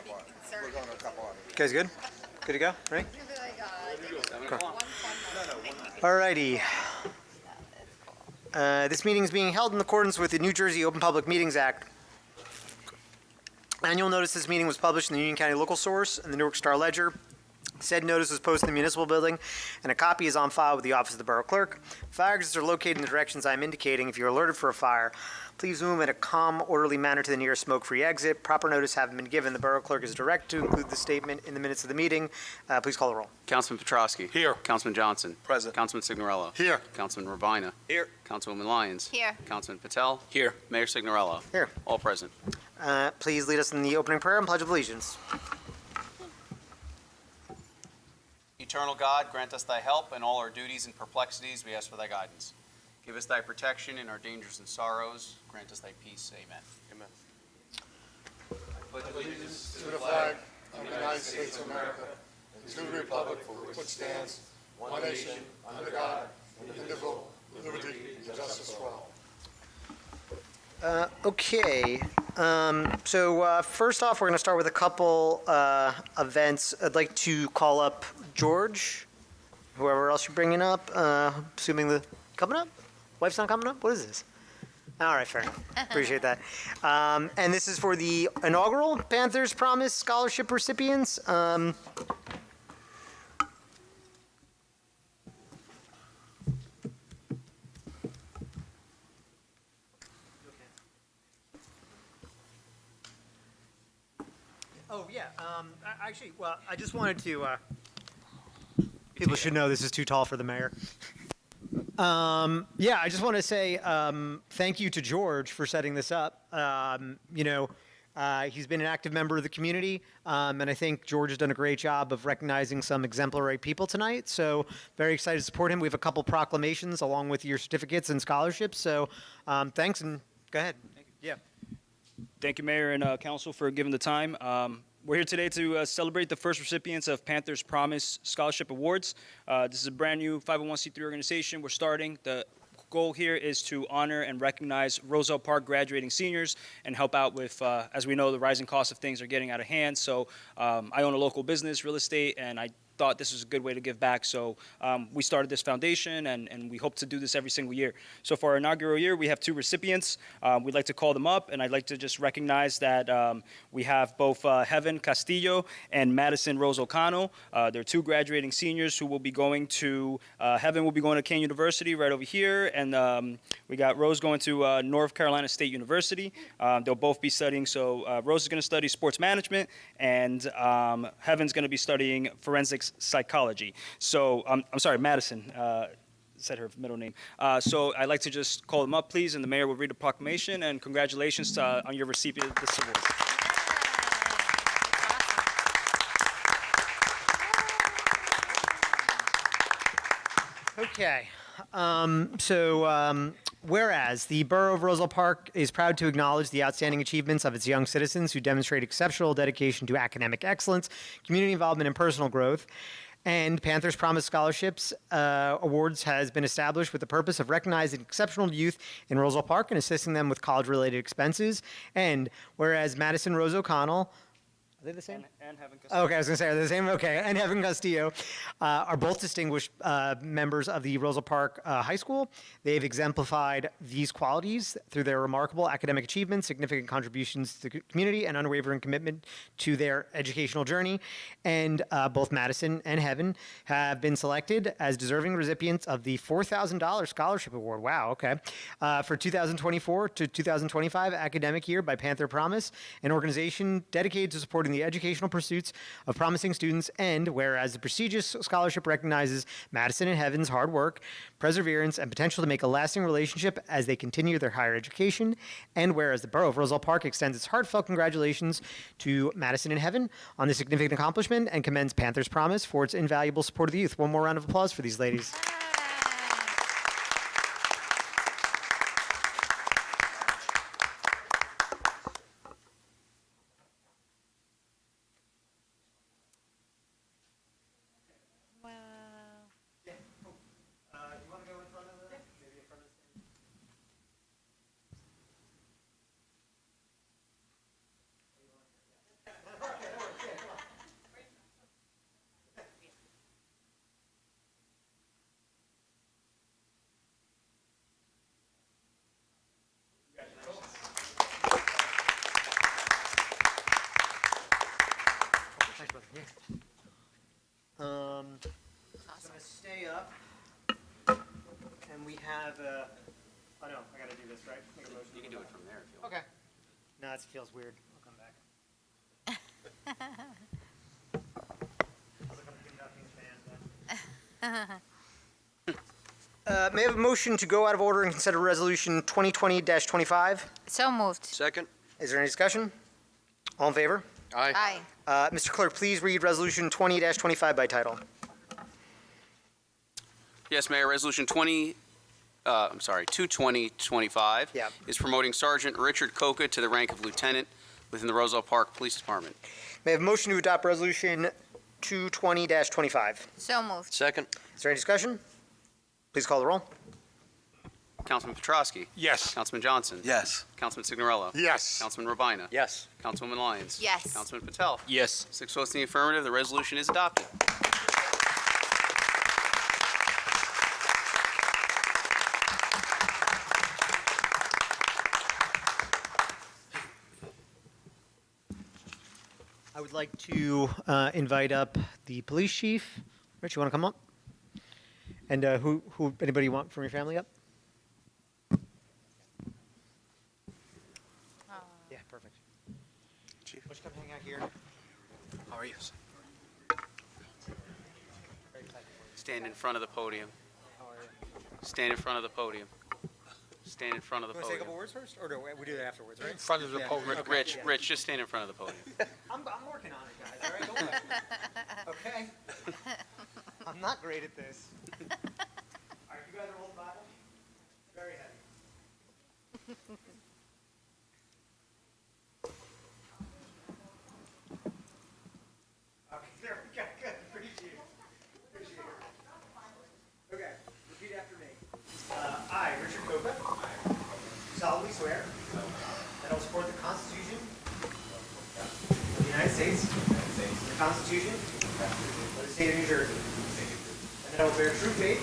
We're going to a couple of You guys good? Good to go? Ready? Alrighty. This meeting is being held in accordance with the New Jersey Open Public Meetings Act. Annual notice this meeting was published in the Union County Local Source and the Newark Star Ledger. Said notice was posted in the municipal building, and a copy is on file with the office of the borough clerk. Fire exits are located in the directions I am indicating. If you're alerted for a fire, please move in a calm, orderly manner to the nearest smoke-free exit. Proper notice having been given, the borough clerk is directed to include the statement in the minutes of the meeting. Please call the roll. Councilman Petrosky. Here. Councilman Johnson. Present. Councilman Signorello. Here. Councilman Ravina. Here. Councilwoman Lyons. Here. Councilman Patel. Here. Mayor Signorello. Here. All present. Please lead us in the opening prayer and pledge of allegiance. Eternal God, grant us thy help in all our duties and perplexities. We ask for thy guidance. Give us thy protection in our dangers and sorrows. Grant us thy peace. Amen. Amen. Pledge allegiance To the flag of the United States of America, and to the republic for which it stands, one nation, under God, indivisible, with liberty and justice for all. Okay. So first off, we're going to start with a couple events. I'd like to call up George, whoever else you're bringing up, assuming the coming up? Wife's not coming up? What is this? All right, fair enough. Appreciate that. And this is for the inaugural Panthers Promise Scholarship recipients. Oh, yeah. Actually, well, I just wanted to, people should know this is too tall for the mayor. Yeah, I just want to say thank you to George for setting this up. He's been an active member of the community, and I think George has done a great job of recognizing some exemplary people tonight. So very excited to support him. We have a couple proclamations along with your certificates and scholarships. So thanks, and go ahead. Yeah. Thank you, Mayor and Council, for giving the time. We're here today to celebrate the first recipients of Panthers Promise Scholarship Awards. This is a brand new 501c3 organization we're starting. The goal here is to honor and recognize Roselle Park graduating seniors and help out with, as we know, the rising cost of things are getting out of hand. So I own a local business, real estate, and I thought this was a good way to give back. So we started this foundation, and we hope to do this every single year. So for our inaugural year, we have two recipients. We'd like to call them up, and I'd like to just recognize that we have both Heaven Castillo and Madison Rose O'Connell. They're two graduating seniors who will be going to, Heaven will be going to Kane University right over here, and we got Rose going to North Carolina State University. They'll both be studying, so Rose is going to study sports management, and Heaven's going to be studying forensics psychology. So, I'm sorry, Madison said her middle name. So I'd like to just call them up, please, and the mayor will read a proclamation, and congratulations on your recipient of this award. Okay. Whereas the Borough of Roselle Park is proud to acknowledge the outstanding achievements of its young citizens who demonstrate exceptional dedication to academic excellence, community involvement, and personal growth, and Panthers Promise Scholarships Awards has been established with the purpose of recognizing exceptional youth in Roselle Park and assisting them with college-related expenses. And whereas Madison Rose O'Connell, are they the same? And Heaven Castillo. Okay, I was going to say, are they the same? Okay, and Heaven Castillo are both distinguished members of the Roselle Park High School. They've exemplified these qualities through their remarkable academic achievements, significant contributions to the community, and unwavering commitment to their educational journey. And both Madison and Heaven have been selected as deserving recipients of the $4,000 Scholarship Award. Wow, okay. For 2024 to 2025 academic year by Panther Promise, an organization dedicated to supporting the educational pursuits of promising students. And whereas the prestigious scholarship recognizes Madison and Heaven's hard work, perseverance, and potential to make a lasting relationship as they continue their higher education. And whereas the Borough of Roselle Park extends its heartfelt congratulations to Madison and Heaven on this significant accomplishment and commends Panthers Promise for its invaluable support of the youth. One more round of applause for these ladies. So I'm gonna stay up, and we have, oh no, I gotta do this, right? Make a motion. You can do it from there if you want. Okay. No, it feels weird. I'll come back. I'll look up the Duffy's band, may I have a motion to go out of order and consider Resolution 2020-25? So moved. Second. Is there any discussion? All in favor? Aye. Mr. Clerk, please read Resolution 20-25 by title. Yes, Mayor, Resolution 22025 Yeah. is promoting Sergeant Richard Coca to the rank of lieutenant within the Roselle Park Police Department. May I have a motion to adopt Resolution 220-25? So moved. Second. Is there any discussion? Please call the roll. Councilman Petrosky. Yes. Councilman Johnson. Yes. Councilman Signorello. Yes. Councilman Robina. Yes. Councilwoman Lyons. Yes. Councilman Patel. Yes. 6 votes in the affirmative, the resolution is adopted. I would like to invite up the police chief. Rich, you want to come up? And anybody want from your family up? Yeah, perfect. Chief. Why don't you come hang out here? How are you? Stand in front of the podium. How are you? Stand in front of the podium. Stand in front of the You want to say a podium. couple words first? Or do we do that afterwards, right? In front of the Yeah. podium. Okay, Rich, yeah. Rich, just stand in front of the podium. I'm working on it, guys. All right, don't worry. Okay? I'm not great at this. All right, you guys are holding Bible? Very heavy. Okay, there we go. Good. Appreciate it. Appreciate it. Okay, repeat after me. I, Richard Copa, solemnly swear that I will support the Constitution of the United States, the Constitution of the State of New Jersey, and that I will bear true faith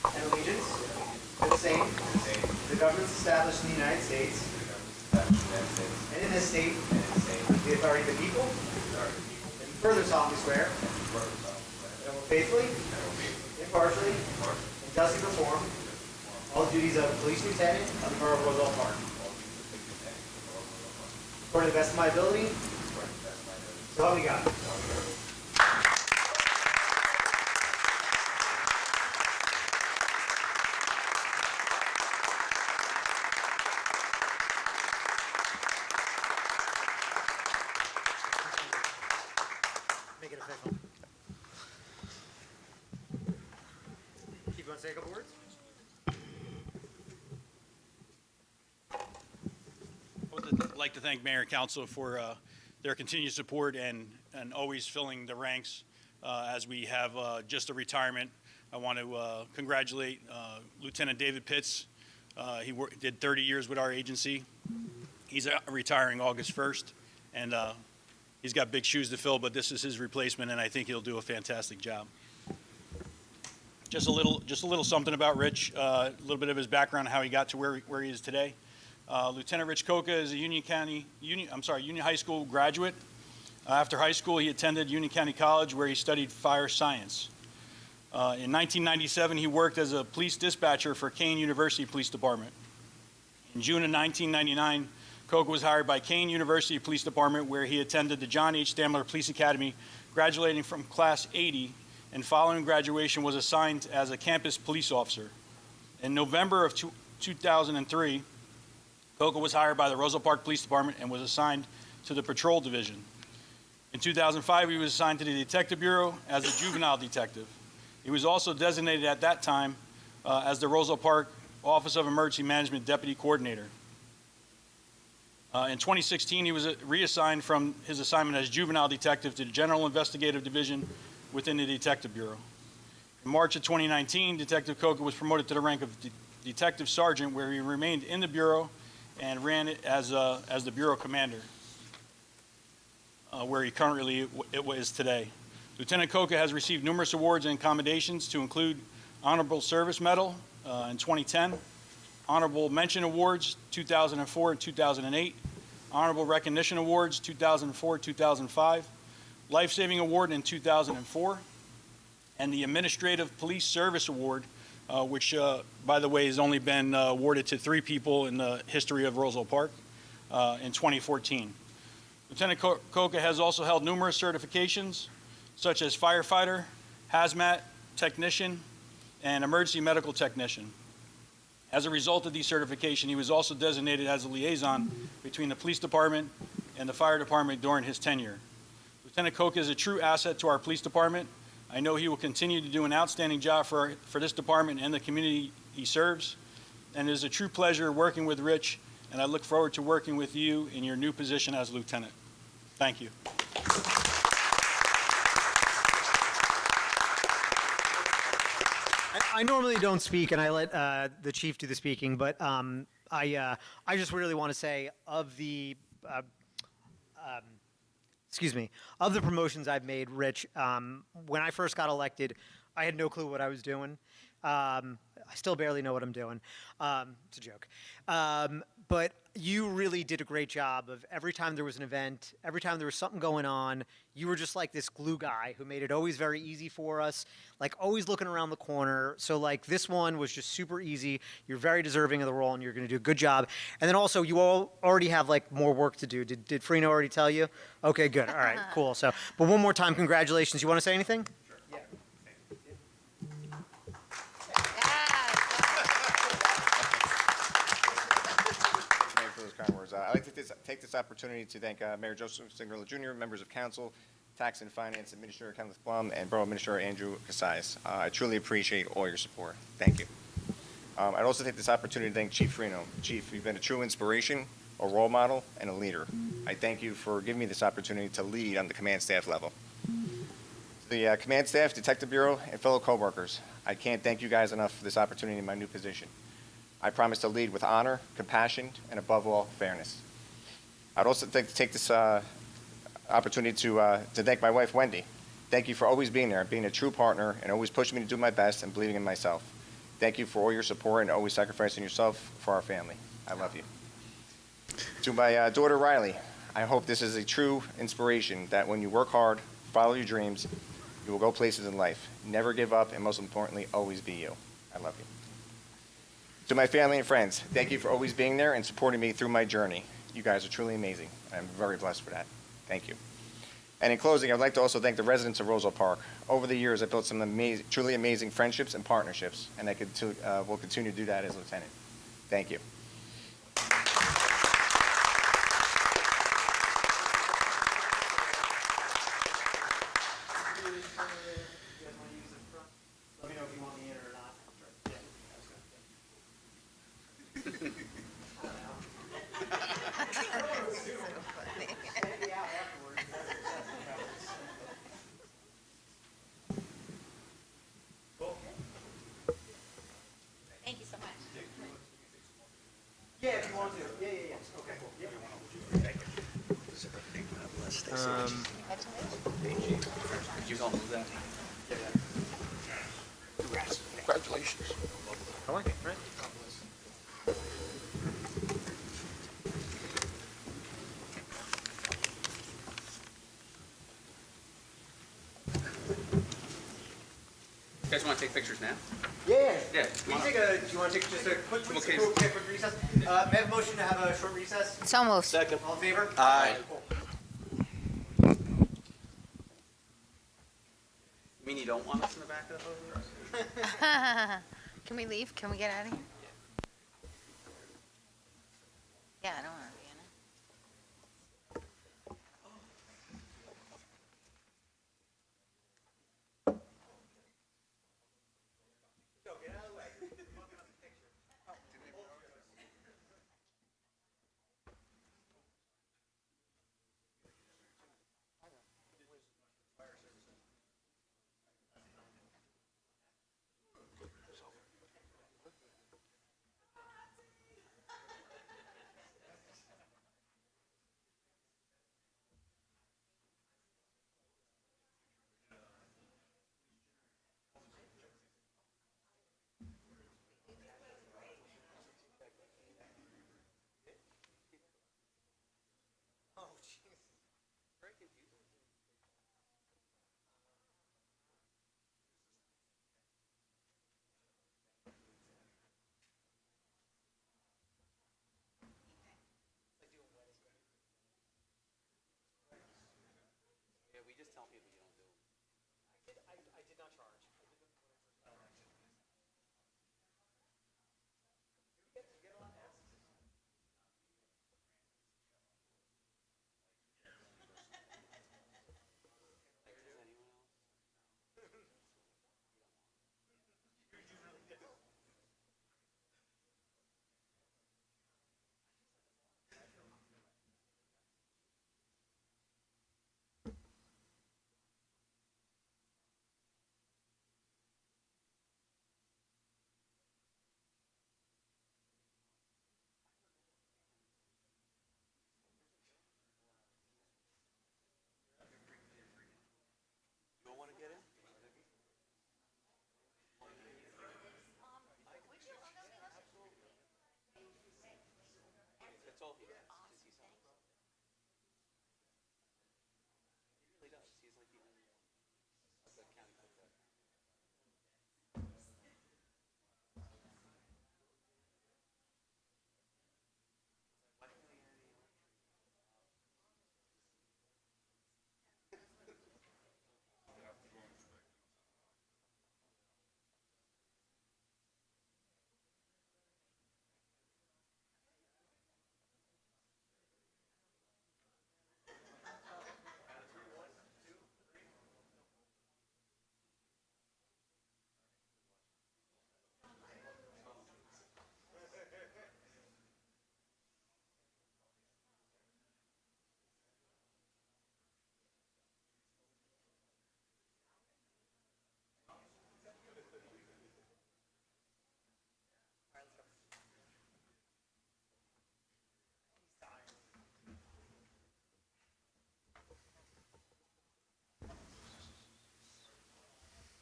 and allegiance to the same, the governments established in the United States, and in this state, with the authority of the people, and further solemnly swear that I will faithfully, impartially, and justly perform all the duties of police lieutenant of the Borough of Roselle Park, according to the best of my ability, so help me God. Make it official. Keep, you want to say a couple words? I'd like to thank Mayor and Council for their continued support and always filling the ranks as we have just a retirement. I want to congratulate Lieutenant David Pitts. He did 30 years with our agency. He's retiring August 1st, and he's got big shoes to fill, but this is his replacement, and I think he'll do a fantastic job. Just a little something about Rich, a little bit of his background, how he got to where he is today. Lieutenant Rich Coca is a Union High School graduate. After high school, he attended Union County College, where he studied fire science. In 1997, he worked as a police dispatcher for Kane University Police Department. In June of 1999, Coca was hired by Kane University Police Department, where he attended the John H. Stamler Police Academy, graduating from Class 80, and following graduation was assigned as a campus police officer. In November of 2003, Coca was hired by the Roselle Park Police Department and was assigned to the Patrol Division. In 2005, he was assigned to the Detective Bureau as a juvenile detective. He was also designated at that time as the Roselle Park Office of Emergency Management Deputy Coordinator. In 2016, he was reassigned from his assignment as juvenile detective to the General Investigative Division within the Detective Bureau. In March of 2019, Detective Coca was promoted to the rank of Detective Sergeant, where he remained in the Bureau and ran it as the Bureau Commander, where he currently is today. Lieutenant Coca has received numerous awards and commendations, to include Honorable Service Medal in 2010, Honorable Mention Awards 2004 and 2008, Honorable Recognition Awards 2004, 2005, Life Saving Award in 2004, and the Administrative Police Service Award, which, by the way, has only been awarded to 3 people in the history of Roselle Park in 2014. Lieutenant Coca has also held numerous certifications, such as firefighter, hazmat technician, and emergency medical technician. As a result of these certifications, he was also designated as a liaison between the police department and the fire department during his tenure. Lieutenant Coca is a true asset to our police department. I know he will continue to do an outstanding job for this department and the community he serves. And it is a true pleasure working with Rich, and I look forward to working with you in your new position as lieutenant. Thank you. I normally don't speak, and I let the chief do the speaking, but I just really want to say of the of the promotions I've made, Rich, when I first got elected, I had no clue what I was doing. I still barely know what I'm doing. It's a joke. But you really did a great job of every time there was an event, every time there was something going on, you were just like this glue guy who made it always very easy for us, like always looking around the corner. So like this one was just super easy. You're very deserving of the role and you're going to do a good job. And then also you all already have like more work to do. Did Frino already tell you? Okay, good. All right, cool. So, but one more time, congratulations. You want to say anything? For those kind words. I'd like to take this opportunity to thank Mayor Joseph Signorilla Jr., members of council, Tax and Finance Administrator Kenneth Blum, and Borough Administrator Andrew Casais. I truly appreciate all your support. Thank you. I'd also take this opportunity to thank Chief Frino. Chief, you've been a true inspiration, a role model, and a leader. I thank you for giving me this opportunity to lead on the command staff level. To the command staff, Detective Bureau, and fellow coworkers, I can't thank you guys enough for this opportunity in my new position. I promise to lead with honor, compassion, and above all, fairness. I'd also like to take this opportunity to thank my wife, Wendy. Thank you for always being there, being a true partner, and always pushing me to do my best and believing in myself. Thank you for all your support and always sacrificing yourself for our family. I love you. To my daughter, Riley, I hope this is a true inspiration that when you work hard, follow your dreams, you will go places in life. Never give up, and most importantly, always be you. I love you. To my family and friends, thank you for always being there and supporting me through my journey. You guys are truly amazing. I'm very blessed for that. Thank you. And in closing, I'd like to also thank the residents of Roselle Park. Over the years, I've built some amazing, truly amazing friendships and partnerships, and I will continue to do that as lieutenant. Thank you. Let me know if you want me in or not. Thank you so much. Yeah, if you want to. Yeah. Okay, cool. Yeah. You don't move that. Congratulations. I like it, right? You guys want to take pictures now? Yeah. Yeah. Do you want to take just a quick Okay. recess? May I have a motion to have a short recess? So moved. Second. All in favor? Aye. Cool. You mean you don't want us in the back of the Can we leave? Can we get out of here? Yeah, I don't want to be in it. all he does. He really does. He's like the only one of the county clerk that.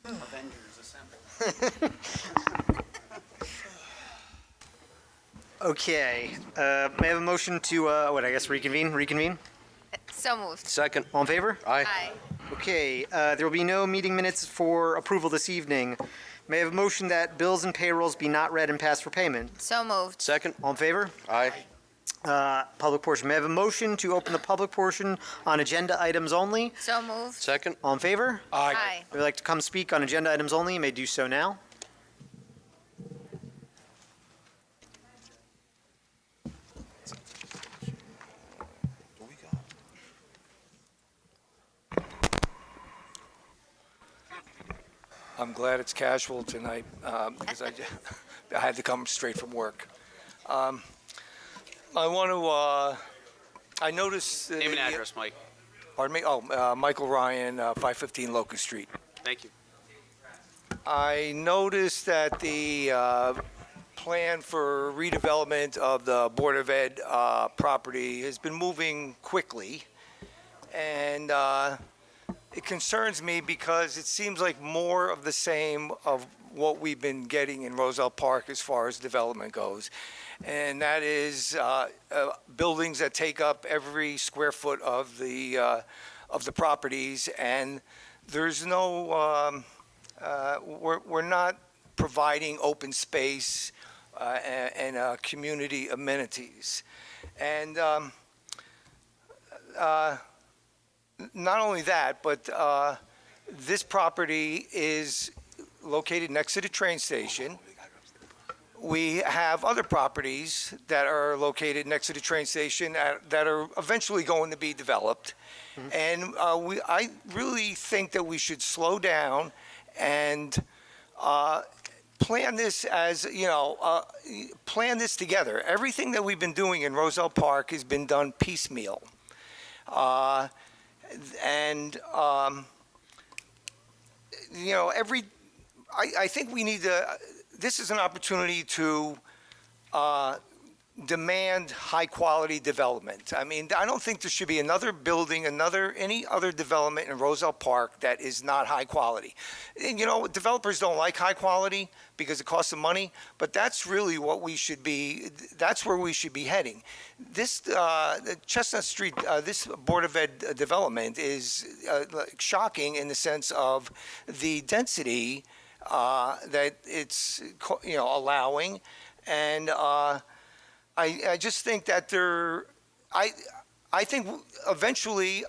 Avengers assemble. Okay, may I have a motion to, reconvene? So moved. Second. All in favor? Aye. Aye. Okay, there will be no meeting minutes for approval this evening. May I have a motion that bills and payrolls be not read and passed for payment? So moved. Second. All in favor? Aye. Public portion. May I have a motion to open the public portion on agenda items only? So moved. Second. All in favor? Aye. If you'd like to come speak on agenda items only, you may do so now. I'm glad it's casual tonight because I had to come straight from work. I want to, I noticed. Name and address, Mike. Pardon me? Oh, Michael Ryan, 515 Locust Street. Thank you. I noticed that the plan for redevelopment of the Board of Ed property has been moving quickly. And it concerns me because it seems like more of the same of what we've been getting in Roselle Park as far as development goes. And that is buildings that take up every square foot of the properties, and there's no, we're not providing open space and community amenities. And not only that, but this property is located next to the train station. We have other properties that are located next to the train station that are eventually going to be developed. And I really think that we should slow down and plan this as, plan this together. Everything that we've been doing in Roselle Park has been done piecemeal. I think we need to, this is an opportunity to demand high-quality development. I mean, I don't think there should be another building, any other development in Roselle Park that is not high quality. And, developers don't like high quality because it costs them money, but that's really what we should be, that's where we should be heading. This Chestnut Street, this Board of Ed development is shocking in the sense of the density that it's, allowing. And I just think that I think eventually,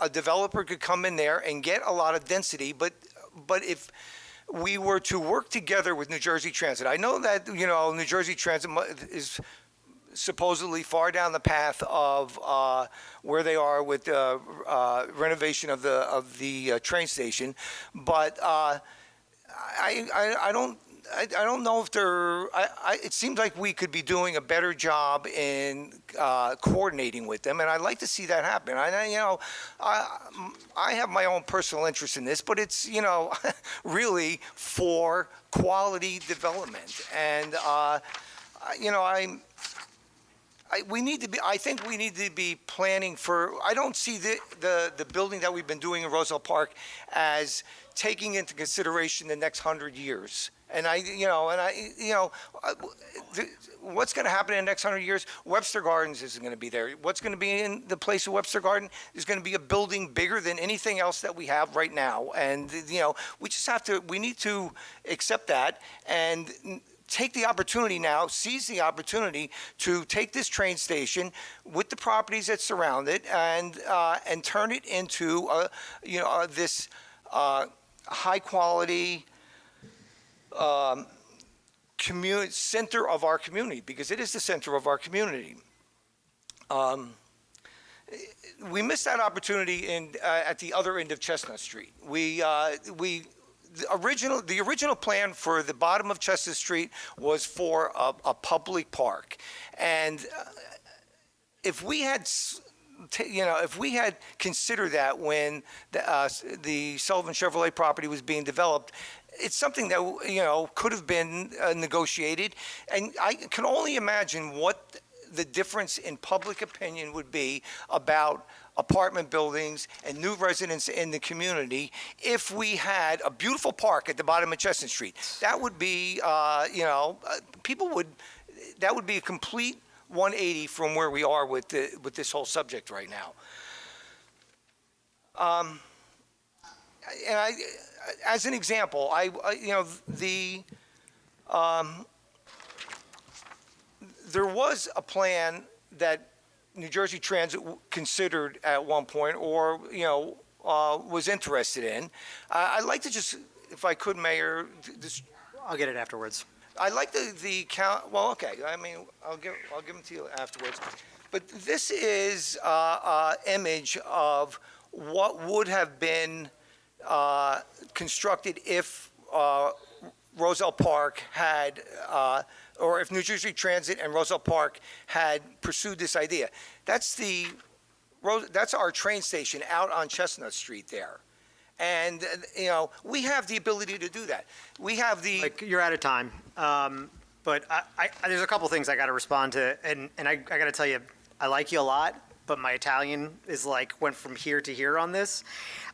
a developer could come in there and get a lot of density, but if we were to work together with New Jersey Transit, I know that, New Jersey Transit is supposedly far down the path of where they are with renovation of the train station, but I don't know if it seems like we could be doing a better job in coordinating with them, and I'd like to see that happen. I have my own personal interest in this, but it's, really for quality development. And, I think we need to be planning for, I don't see the building that we've been doing in Roselle Park as taking into consideration the next 100 years. And what's going to happen in the next 100 years? Webster Gardens isn't going to be there. What's going to be in the place of Webster Garden is going to be a building bigger than anything else that we have right now. And, we need to accept that and take the opportunity now, seize the opportunity to take this train station with the properties that surround it and turn it into, this high quality, center of our community, because it is the center of our community. We missed that opportunity at the other end of Chestnut Street. The original plan for the bottom of Chestnut Street was for a public park, and if we had considered that when the Sullivan Chevrolet property was being developed, it's something that could have been negotiated, and I can only imagine what the difference in public opinion would be about apartment buildings and new residents in the community if we had a beautiful park at the bottom of Chestnut Street. That would be, that would be a complete 180 from where we are with this whole subject right now. As an example, there was a plan that New Jersey Transit considered at one point, or was interested in. I'd like to just, if I could, Mayor, I'll get it afterwards. I like the count. Well, okay. I mean, I'll give them to you afterwards. But this is an image of what would have been constructed if Roselle Park had, or if New Jersey Transit and Roselle Park had pursued this idea. That's our train station out on Chestnut Street there. And, we have the ability to do that. We have the... You're out of time. But there's a couple things I got to respond to. And I got to tell you, I like you a lot, but my Italian is went from here to here on this.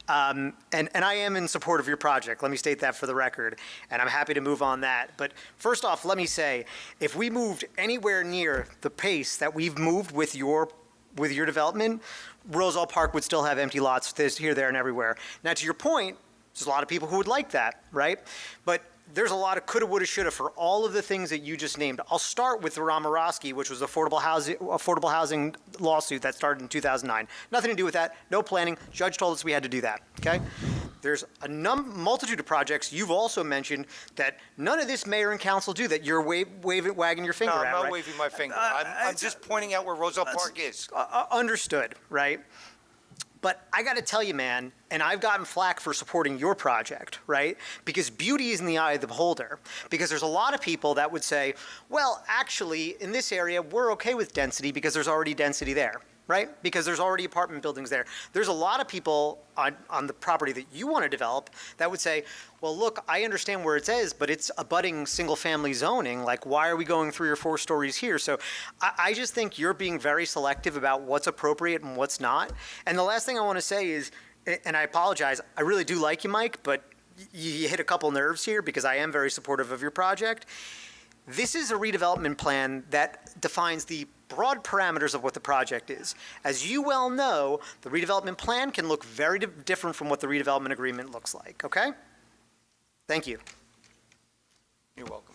And I am in support of your project. Let me state that for the record. And I'm happy to move on that. But first off, let me say, if we moved anywhere near the pace that we've moved with your development, Roselle Park would still have empty lots here, there, and everywhere. Now, to your point, there's a lot of people who would like that, right? But there's a lot of coulda, woulda, shoulda for all of the things that you just named. I'll start with the Romorowski, which was affordable housing lawsuit that started in 2009. Nothing to do with that. No planning. Judge told us we had to do that. Okay. There's a multitude of projects you've also mentioned that none of this mayor and council do that you're wagging your finger No, at. I'm not right? waving my finger. I'm just pointing out where Roselle Park is. Understood, right? But I got to tell you, man, and I've gotten flack for supporting your project, right? Because beauty is in the eye of the beholder. Because there's a lot of people that would say, well, actually, in this area, we're okay with density because there's already density there, right? Because there's already apartment buildings there. There's a lot of people on the property that you want to develop that would say, well, look, I understand where it is, but it's abutting single-family zoning. Why are we going 3 or 4 stories here? So I just think you're being very selective about what's appropriate and what's not. And the last thing I want to say is, and I apologize, I really do like you, Mike, but you hit a couple nerves here because I am very supportive of your project. This is a redevelopment plan that defines the broad parameters of what the project is. As you well know, the redevelopment plan can look very different from what the redevelopment agreement looks like, okay? Thank you. You're welcome.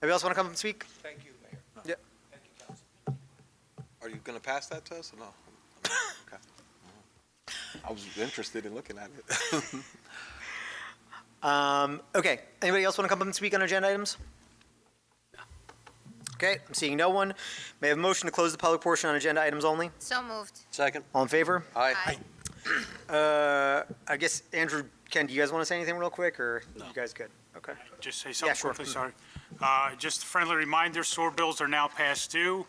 Anybody else want to come and speak? Thank you, Mayor. Yep. Thank you, Council. Are you going to pass that to us or no? Okay. I was interested in looking at it. Okay, anybody else want to come up and speak on agenda items? Okay, I'm seeing no one. May I have a motion to close the public portion on agenda items only? So moved. Second. All in favor? Aye. I guess, Andrew, Ken, do you guys want to say anything real quick, or No. you guys good? Okay. Just say Yeah, something sure. quickly, sorry. Just a friendly reminder, sewer bills are now past due,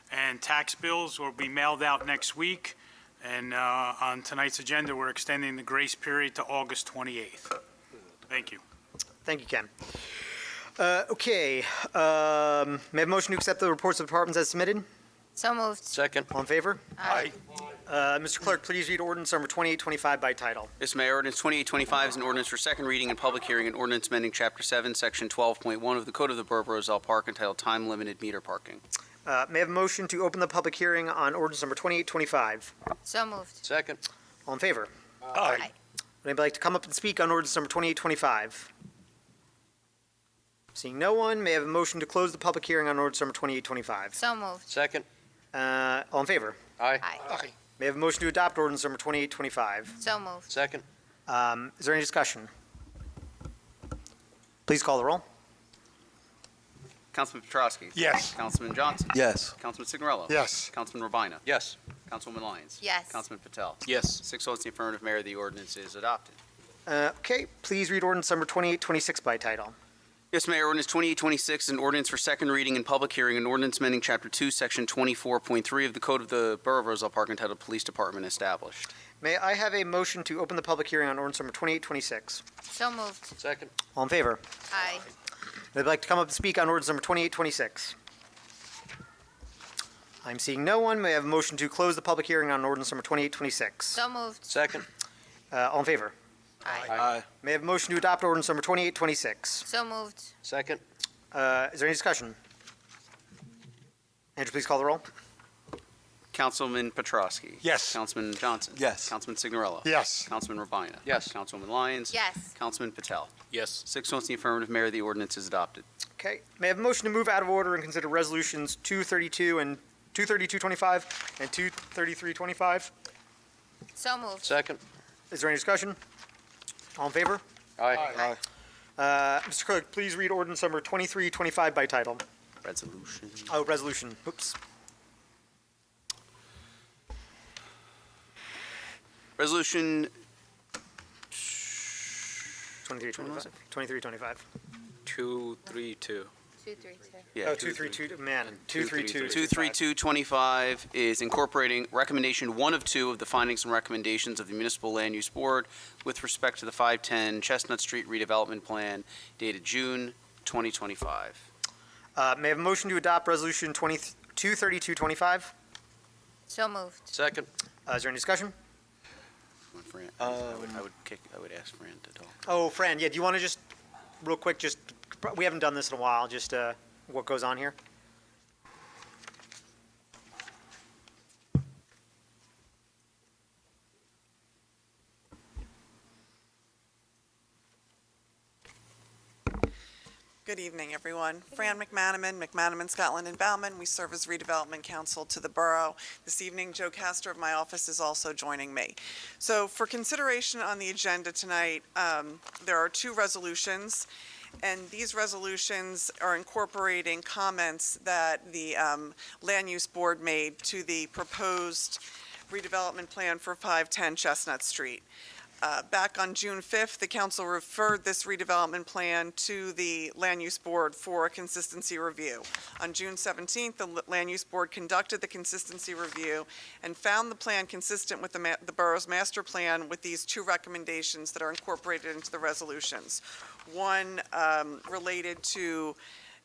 and tax bills will be mailed out next week. And on tonight's agenda, we're extending the grace period to August 28th. Thank you. Thank you, Ken. Okay, may I have a motion to accept the reports of departments as submitted? So moved. Second. All in favor? Aye. Mr. Clerk, please read ordinance number 2825 by title. Yes, Mayor. Ordinance 2825 is an ordinance for second reading and public hearing, an ordinance amending Chapter 7, Section 12.1 of the Code of the Borough of Roselle Park entitled Time Limited Meter Parking. May I have a motion to open the public hearing on ordinance number 2825? So moved. Second. All in favor? Aye. Would anybody like to come up and speak on ordinance number 2825? Seeing no one, may I have a motion to close the public hearing on ordinance number 2825? So moved. Second. All in favor? Aye. Aye. Aye. May I have a motion to adopt ordinance number 2825? So moved. Second. Is there any discussion? Please call the roll. Councilman Petrosky. Yes. Councilman Johnson. Yes. Councilman Signorello. Yes. Councilman Urbina. Yes. Councilwoman Lyons. Yes. Councilman Patel. Yes. 6 votes in the affirmative, Mayor. The ordinance is adopted. Okay, please read ordinance number 2826 by title. Yes, Mayor. Ordinance 2826 is an ordinance for second reading and public hearing, an ordinance amending Chapter 2, Section 24.3 of the Code of the Borough of Roselle Park entitled Police Department Established. May I have a motion to open the public hearing on ordinance number 2826? So moved. Second. All in favor? Aye. Would like to come up and speak on ordinance number 2826? I'm seeing no one. May I have a motion to close the public hearing on ordinance number 2826? So moved. Second. All in favor? Aye. Aye. May I have a motion to adopt ordinance number 2826? So moved. Second. Is there any discussion? Andrew, please call the roll. Councilman Petrosky. Yes. Councilman Johnson. Yes. Councilman Signorello. Yes. Councilman Urbina. Yes. Councilwoman Lyons. Yes. Councilman Patel. Yes. 6 votes in the affirmative, Mayor. The ordinance is adopted. Okay. May I have a motion to move out of order and consider resolutions 232 and 23225 and 23325? So moved. Second. Is there any discussion? All in favor? Aye. Mr. Clerk, please read ordinance number 2325 by title. Resolution. Oh, resolution. Oops. Resolution 2325. 2325. 232. 232. Yeah, Oh, 232, man, 232. 23225 is incorporating recommendation 1 of 2 of the findings and recommendations of the Municipal Land Use Board with respect to the 510 Chestnut Street redevelopment plan dated June 2025. May I have a motion to adopt resolution 23225? So moved. Second. Is there any discussion? Fran, I would ask Fran to talk. Oh, Fran, yeah, do you want to just, real quick, just, we haven't done this in a while, just what goes on here? Good evening, everyone. Fran McManaman, Scotland and Bauman. We serve as redevelopment counsel to the borough. This evening, Joe Castor of my office is also joining me. So for consideration on the agenda tonight, there are 2 resolutions, and these resolutions are incorporating comments that the Land Use Board made to the proposed redevelopment plan for 510 Chestnut Street. Back on June 5th, the council referred this redevelopment plan to the Land Use Board for a consistency review. On June 17th, the Land Use Board conducted the consistency review and found the plan consistent with the borough's master plan with these 2 recommendations that are incorporated into the resolutions. One related to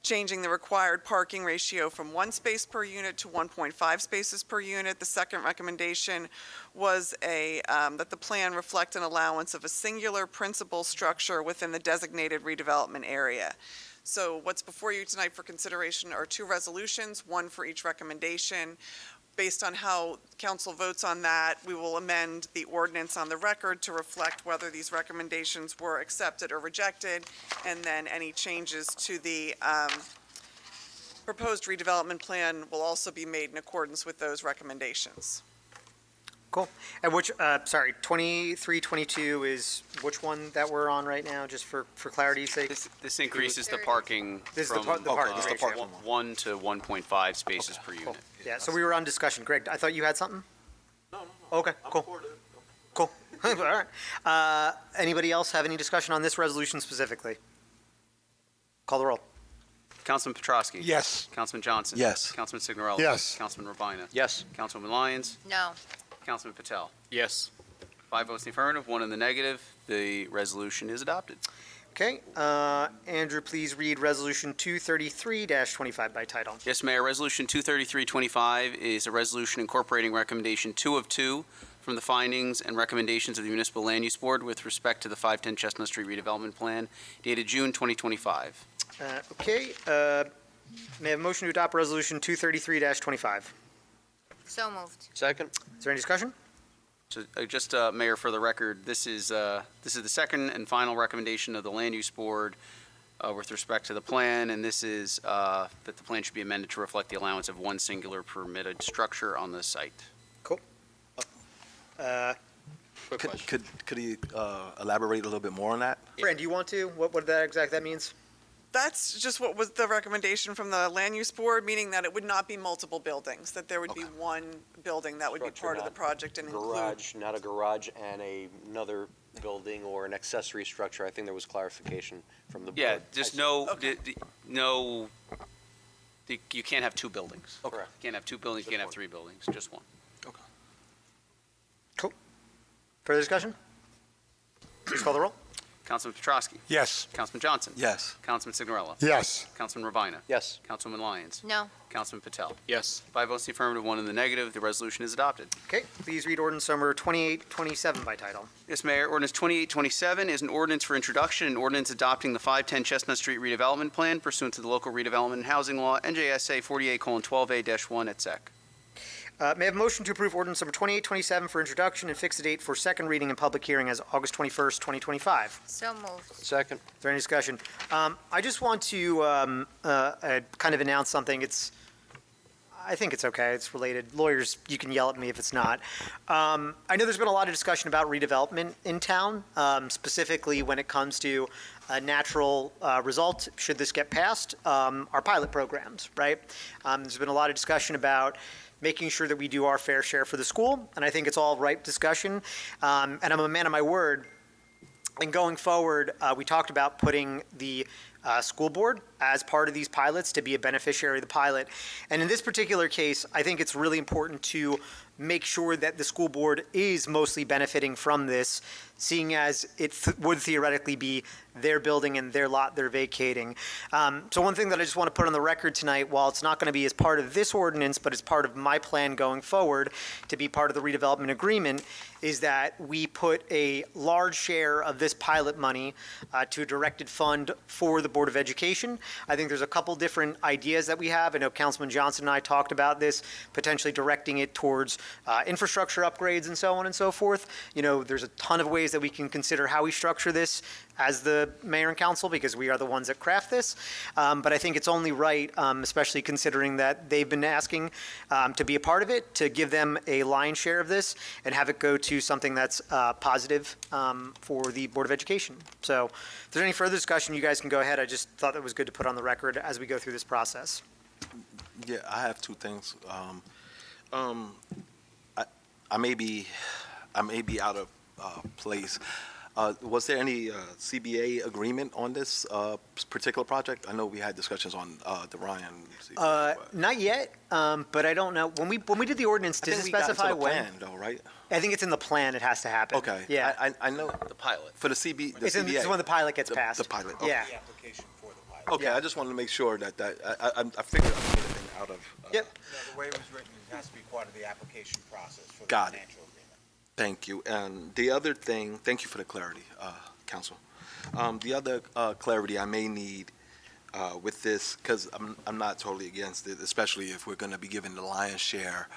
changing the required parking ratio from 1 space per unit to 1.5 spaces per unit. The second recommendation was that the plan reflect an allowance of a singular principal structure within the designated redevelopment area. So what's before you tonight for consideration are 2 resolutions, one for each recommendation. Based on how council votes on that, we will amend the ordinance on the record to reflect whether these recommendations were accepted or rejected, and then any changes to the proposed redevelopment plan will also be made in accordance with those recommendations. Cool. And which, 2322 is which one that we're on right now, just for clarity's sake? This increases the parking This is the from parking this is the ratio. parking. 1 to 1.5 spaces per Cool. unit. Yeah, so we were on discussion. Greg, I thought you had something? No. Okay, cool. Cool. All right. Anybody else have any discussion on this resolution specifically? Call the roll. Councilman Petrosky. Yes. Councilman Johnson. Yes. Councilman Signorello. Yes. Councilman Urbina. Yes. Councilwoman Lyons. No. Councilman Patel. Yes. 5 votes in the affirmative, 1 in the negative. The resolution is adopted. Okay, Andrew, please read Resolution 233-25 by title. Yes, Mayor. Resolution 23325 is a resolution incorporating recommendation 2 of 2 from the findings and recommendations of the Municipal Land Use Board with respect to the 510 Chestnut Street redevelopment plan dated June 2025. Okay, may I have a motion to adopt Resolution 233-25? So moved. Second? Is there any discussion? So, just, Mayor, for the record, this is the second and final recommendation of the Land Use Board with respect to the plan, and this is that the plan should be amended to reflect the allowance of one singular permitted structure on the site. Quick question. Could he elaborate a little bit more on that? Fran, do you want to? What that means? That's just what was the recommendation from the land use board, meaning that it would not be multiple buildings, that there would be one building that would be Structure, part of the not project and include. Garage, not a garage and another building or an accessory structure. I think there was clarification from the board. Yeah, just no, Okay. you can't have two buildings. Okay. You can't have two buildings, you can't have three buildings, just one. Cool. Further discussion? Please call the roll. Councilman Petrosky. Yes. Councilman Johnson. Yes. Councilman Signorella. Yes. Councilman Ravina. Yes. Councilman Lyons. No. Councilman Patel. Yes. 5 votes in the affirmative, 1 in the negative. The resolution is adopted. Okay, please read ordinance number 2827 by title. Yes, Mayor. Ordinance 2827 is an ordinance for introduction, an ordinance adopting the 510 Chestnut Street redevelopment plan pursuant to the local redevelopment and housing law, NJSA 48:12A-1 et seq. May I have a motion to approve ordinance number 2827 for introduction and fix the date for second reading and public hearing as August 21st, 2025? So moved. Second? Is there any discussion? I just want to kind of announce something. I think it's okay. It's related. Lawyers, you can yell at me if it's not. I know there's been a lot of discussion about redevelopment in town, specifically when it comes to a natural result, should this get passed, our pilot programs, right? There's been a lot of discussion about making sure that we do our fair share for the school, and I think it's all ripe discussion. And I'm a man of my word. And going forward, we talked about putting the school board as part of these pilots to be a beneficiary of the pilot. And in this particular case, I think it's really important to make sure that the school board is mostly benefiting from this, seeing as it would theoretically be their building and their lot they're vacating. So one thing that I just want to put on the record tonight, while it's not going to be as part of this ordinance, but it's part of my plan going forward to be part of the redevelopment agreement, is that we put a large share of this pilot money to a directed fund for the Board of Education. I think there's a couple different ideas that we have. I know Councilman Johnson and I talked about this, potentially directing it towards infrastructure upgrades and so on and so forth. You know, there's a ton of ways that we can consider how we structure this as the mayor and council, because we are the ones that craft this. But I think it's only right, especially considering that they've been asking to be a part of it, to give them a lion's share of this and have it go to something that's positive for the Board of Education. So if there's any further discussion, you guys can go ahead. I just thought that was good to put on the record as we go through this process. Yeah, I have two things. I may be out of place. Was there any CBA agreement on this particular project? I know we had discussions on the Ryan. Not yet, but I don't know. When we did the ordinance, did it specify when? Plan, though, right? I think it's in the plan. It has to happen. Okay. Yeah. I know The pilot. for the CB. The It's CBA. when the pilot gets The- passed. the pilot, okay. Yeah. application for the pilot. Okay, Yeah. I just wanted to make sure that I figured I could have been out of. Yep. The way it was written, it has to be part of the application process for the Got it. financial agreement. Thank you. And the other thing, thank you for the clarity, Council. The other clarity I may need with this, because I'm not totally against it, especially if we're going to be giving the lion's share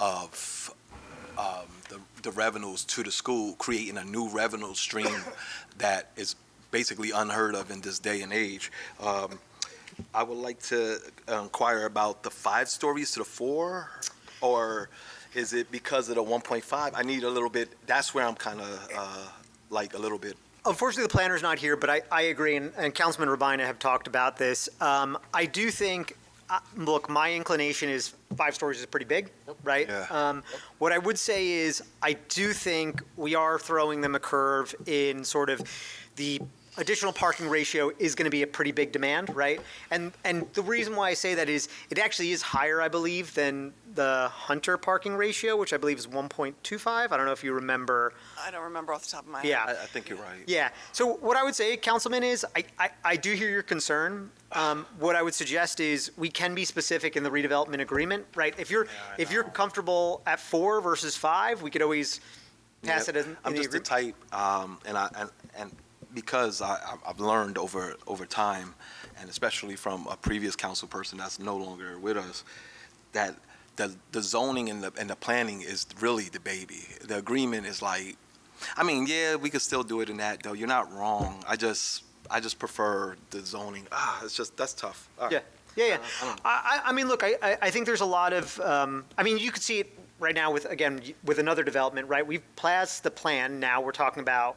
of the revenues to the school, creating a new revenue stream that is basically unheard of in this day and age. I would like to inquire about the 5 stories to the 4, or is it because of the 1.5? I need a little bit, that's where I'm kind of like a little bit. Unfortunately, the planner's not here, but I agree, and Councilman Rabina have talked about this. I do think, look, my inclination is 5 stories is pretty big, right? Yeah. What I would say is, I do think we are throwing them a curve in sort of the additional parking ratio is going to be a pretty big demand, right? And the reason why I say that is it actually is higher, I believe, than the Hunter parking ratio, which I believe is 1.25. I don't know if you remember. I don't remember off the top of my head. Yeah. I think you're right. Yeah. So what I would say, Councilman, is I do hear your concern. What I would suggest is we can be specific in the redevelopment agreement, right? If you're comfortable at 4 versus 5, we could always pass it in I'm the just the agreement. type, and because I've learned over time, and especially from a previous council person that's no longer with us, that the zoning and the planning is really the baby. The agreement is like, I mean, yeah, we could still do it in that though. You're not wrong. I just prefer the zoning. It's just that's tough. All right. Yeah. I mean, look, I think there's a lot of, I mean, you could see it right now with another development, right? We've passed the plan. Now we're talking about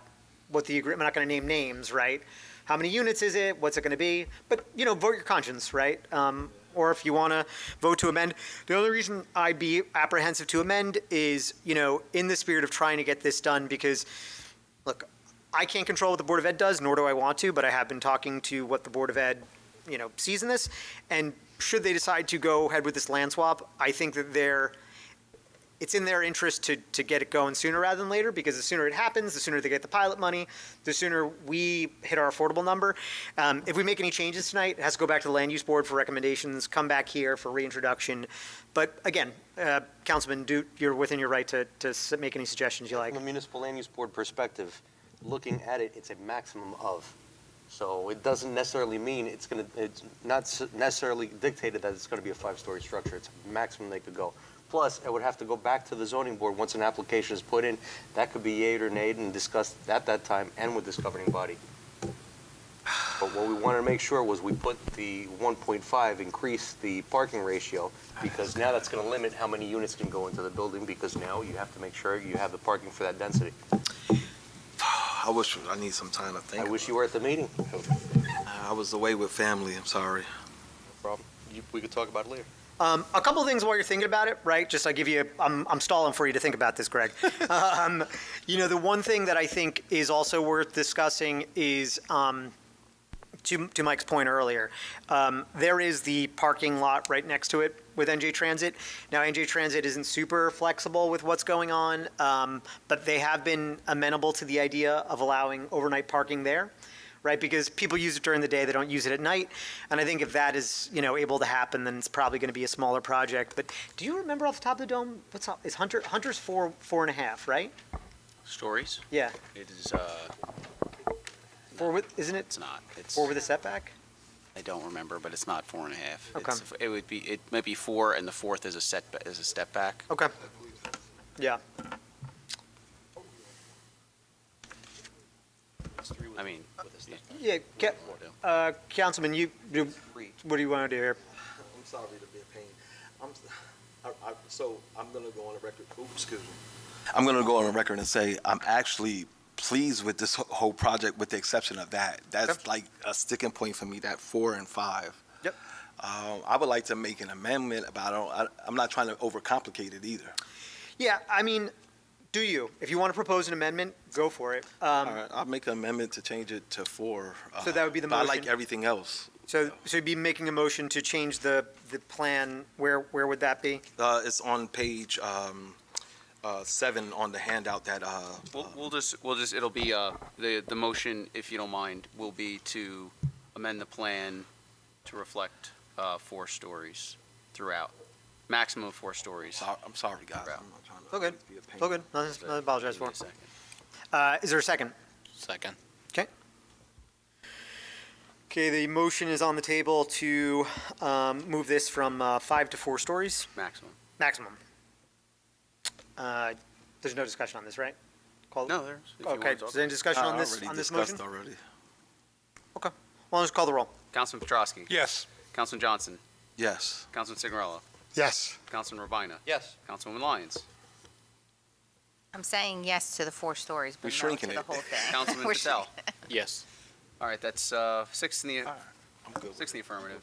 what the agreement, I'm not going to name names, right? How many units is it? What's it going to be? But, vote your conscience, right? Or if you want to vote to amend. The only reason I'd be apprehensive to amend is, in the spirit of trying to get this done, because, look, I can't control what the Board of Ed does, nor do I want to, but I have been talking to what the Board of Ed, sees in this. And should they decide to go ahead with this land swap, I think that it's in their interest to get it going sooner rather than later, because the sooner it happens, the sooner they get the pilot money, the sooner we hit our affordable number. If we make any changes tonight, it has to go back to the Land Use Board for recommendations, come back here for reintroduction. But again, Councilman, you're within your right to make any suggestions you like. From a municipal land use board perspective, looking at it, it's a maximum of. So it doesn't necessarily mean it's not necessarily dictated that it's going to be a 5-story structure. It's a maximum they could go. Plus, it would have to go back to the zoning board once an application is put in. That could be yayed or nayed and discussed at that time and with this governing body. But what we wanted to make sure was we put the 1.5, increase the parking ratio, because now that's going to limit how many units can go into the building, because now you have to make sure you have the parking for that density. I wish I need some time to think. I wish you were at the meeting. I was away with family. I'm sorry. No problem. We could talk about it later. A couple of things while you're thinking about it, right? Just I give you, I'm stalling for you to think about this, Greg. The one thing that I think is also worth discussing is, to Mike's point earlier, there is the parking lot right next to it with NJ Transit. Now, NJ Transit isn't super flexible with what's going on, but they have been amenable to the idea of allowing overnight parking there. Right, because people use it during the day, they don't use it at night, and I think if that is, able to happen, then it's probably going to be a smaller project. But do you remember off the top of the dome what's up? Is Hunter's 4.5, right? Stories? Yeah. It is, 4 with, isn't it? it's not. It's, 4 with a setback. I don't remember, but it's not 4.5. Okay. It might be 4, and the 4th is a step back. Okay. Yeah. I mean, Yeah. Councilman, what do you want to do here? I'm sorry to be a pain. So I'm going to go on the record. Excuse me. I'm going to go on the record and say I'm actually pleased with this whole project, with the exception of that. That's like a sticking point for me. That 4 and 5. Yep. I would like to make an amendment, but I'm not trying to overcomplicate it either. Yeah, I mean, do you? If you want to propose an amendment, go for it. All right, I'll make an amendment to change it to 4. So that would be the but I motion? like everything else. So you'd be making a motion to change the plan. Where would that be? It's on page 7 on the handout that. We'll just, it'll be, the motion, if you don't mind, will be to amend the plan to reflect 4 stories throughout. Maximum of 4 stories. I'm sorry, guys. Right. I'm not trying to All good. be a pain. All good. Nothing to apologize Give me for. a second. Is there a second? Second. Okay. Okay, the motion is on the table to move this from 5 to 4 stories, Maximum. maximum. There's no discussion on this, right? Call. No, there's. if you want Okay, to talk is there any discussion on I this, already on this discussed motion? already. Okay, well, let's call the roll. Councilman Petrosky. Yes. Councilman Johnson. Yes. Councilman Signorella. Yes. Councilman Rabina. Yes. Councilwoman Lyons. I'm saying yes to the 4 stories, but We're no shrinking to the it. whole thing. Councilman We're Patel. Yes. All right, that's 6 in the, I'm good. 6 in the affirmative.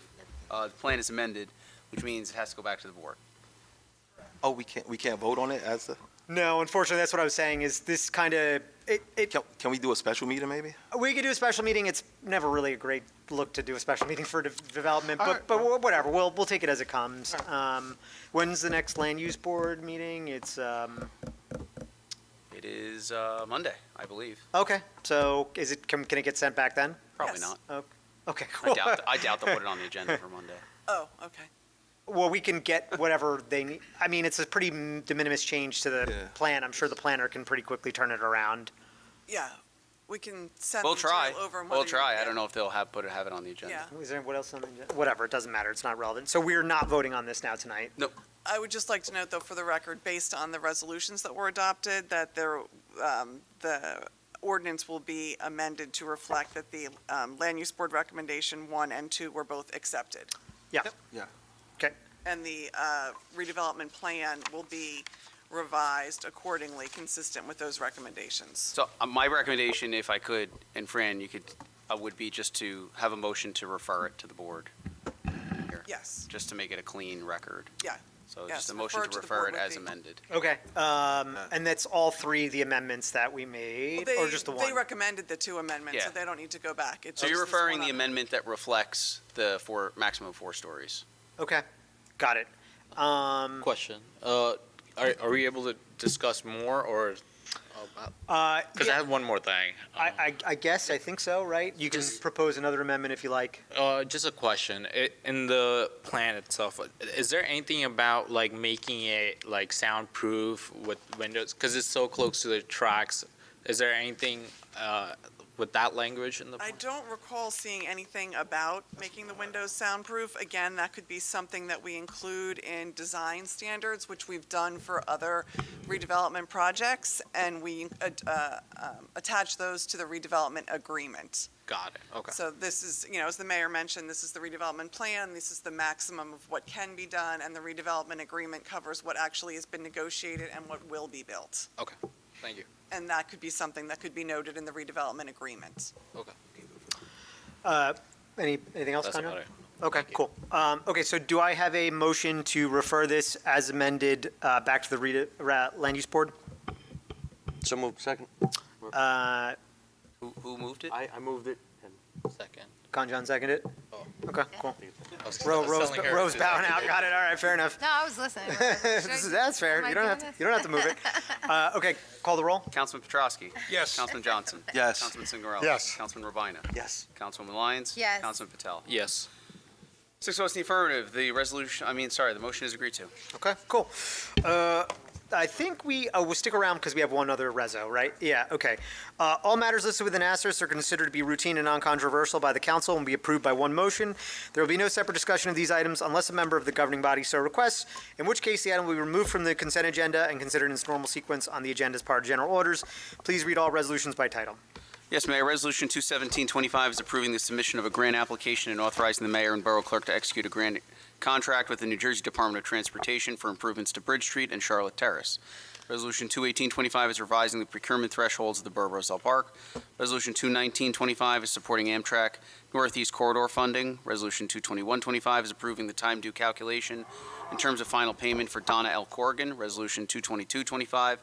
The plan is amended, which means it has to go back to the board. Oh, we can't vote on it as a. No, unfortunately, that's what I was saying, is this kind of, Can we do a special meeting maybe? we could do a special meeting. It's never really a great look to do a special meeting for development, All but, right. but whatever, we'll take it as it comes. When's the next land use board meeting? It's, It is Monday, I believe. okay, so is it, can it get sent back then? Probably Yes. not. Okay, cool. I doubt they'll put it on the agenda for Monday. Oh, okay. Well, we can get whatever they need. I mean, it's a pretty de minimis change to the Yeah. plan. I'm sure the planner can pretty quickly turn it around. Yeah, we can send We'll the try. material over. and We'll whether you- try. I yeah. don't know if they'll have it on the agenda. Yeah. Is there, what else on the agenda? Whatever, it doesn't matter. It's not relevant. So we're not voting on this now tonight. Nope. I would just like to note, though, for the record, based on the resolutions that were adopted, that the ordinance will be amended to reflect that the Land Use Board recommendation 1 and 2 were both accepted. Yeah. Yeah. Okay. And the redevelopment plan will be revised accordingly, consistent with those recommendations. So my recommendation, if I could, and Fran, you could, would be just to have a motion to refer it to the board. Here, Yes, just to make it a clean record. yeah. So Yes, just a motion refer to to the refer board it with as the- amended. Okay. And that's all three of the amendments that we made, Well, or just the They one? recommended the 2 amendments, so Yeah. they don't need to go back. It's So you're just this referring one the other. amendment that reflects the maximum 4 stories. Okay. Got it. Question. Are we able to discuss more or? Because I have one more thing. I guess, I think so, right? You can Just- propose another amendment if you like. Just a question. In the plan itself, is there anything about like making it like soundproof with windows? Because it's so close to the tracks. Is there anything with that language in the I plan? don't recall seeing anything about making the windows soundproof. Again, that could be something that we include in design standards, which we've done for other redevelopment projects, and we attach those to the redevelopment agreement. Got it. Okay. So this is, as the mayor mentioned, this is the redevelopment plan, this is the maximum of what can be done, and the redevelopment agreement covers what actually has been negotiated and what will be built. Okay. Thank you. And that could be something that could be noted in the redevelopment agreement. Okay. Anything else, That's Conrad? about it. Okay, cool. Okay, so do I have a motion to refer this as amended back to the Land Use Board? So moved, second. Uh, Who moved it? I moved it. And Second. Conjon seconded it? Oh. Okay, cool. I was Rose telling her Rose to- bowing out, got it, all right, fair enough. No, I was listening. That's fair, Am I you don't doing have to move it. Okay, call the roll? Councilman Petrowski. Yes. Councilman Johnson. Yes. Councilman Signorella. Yes. Councilman Rabina. yes. Councilwoman Lyons. Yes. Councilman Patel. Yes. 6 votes in the affirmative. The the motion is agreed to. Okay, cool. I think we'll stick around because we have one other reso, right? Yeah, okay. All matters listed with an asterisk are considered to be routine and non-controversial by the council and be approved by one motion. There will be no separate discussion of these items unless a member of the governing body so requests, in which case the item will be removed from the consent agenda and considered in its normal sequence on the agenda as part of general orders. Please read all resolutions by title. Yes, Mayor. Resolution 21725 is approving the submission of a grant application and authorizing the mayor and borough clerk to execute a grant contract with the New Jersey Department of Transportation for improvements to Bridge Street and Charlotte Terrace. Resolution 21825 is revising the procurement thresholds of the Borough of Roselle Park. Resolution 21925 is supporting Amtrak Northeast Corridor funding. Resolution 22125 is approving the time due calculation in terms of final payment for Donna L. Corrigan. Resolution 22225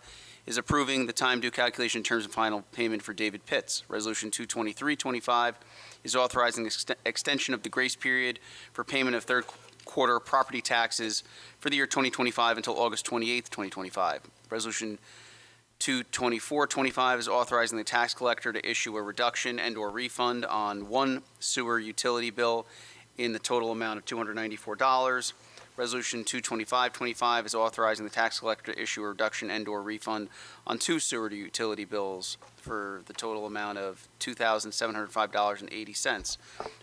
is approving the time due calculation in terms of final payment for David Pitts. Resolution 22325 is authorizing extension of the grace period for payment of third quarter property taxes for the year 2025 until August 28th, 2025. Resolution 22425 is authorizing the tax collector to issue a reduction and/or refund on one sewer utility bill in the total amount of $294. Resolution 22525 is authorizing the tax collector to issue a reduction and/or refund on two sewer utility bills for the total amount of $2,705.80.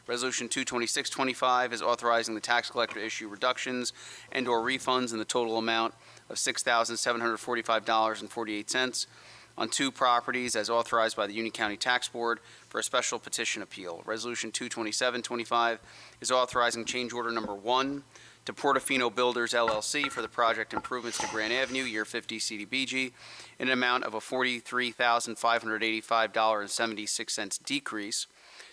Resolution 22625 is authorizing the tax collector to issue reductions and/or refunds in the total amount of $6,745.48 on two properties as authorized by the Union County Tax Board for a special petition appeal. Resolution 22725 is authorizing change order number 1 to Portofino Builders LLC for the project improvements to Grand Avenue, year 50 CDBG, in an amount of a $43,585.76 decrease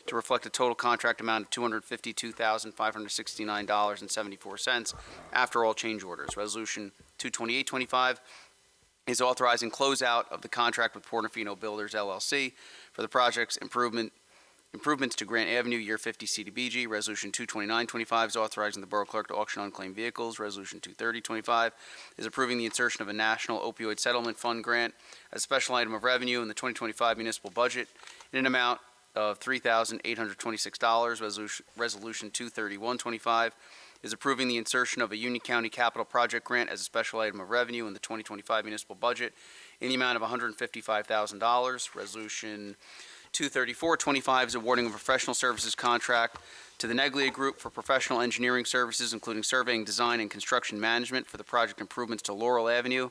to reflect a total contract amount of $252,569.74 after all change orders. Resolution 22825 is authorizing closeout of the contract with Portofino Builders LLC for the project's improvements to Grant Avenue, Year 50 CDBG. Resolution 22925 is authorizing the Borough Clerk to auction unclaimed vehicles. Resolution 23025 is approving the insertion of a National Opioid Settlement Fund grant as a special item of revenue in the 2025 municipal budget in an amount of $3,826. Resolution 23125 is approving the insertion of a Union County Capital Project grant as a special item of revenue in the 2025 municipal budget in the amount of $155,000. Resolution 23425 is awarding a professional services contract to the Neglia Group for professional engineering services, including surveying, design, and construction management for the project improvements to Laurel Avenue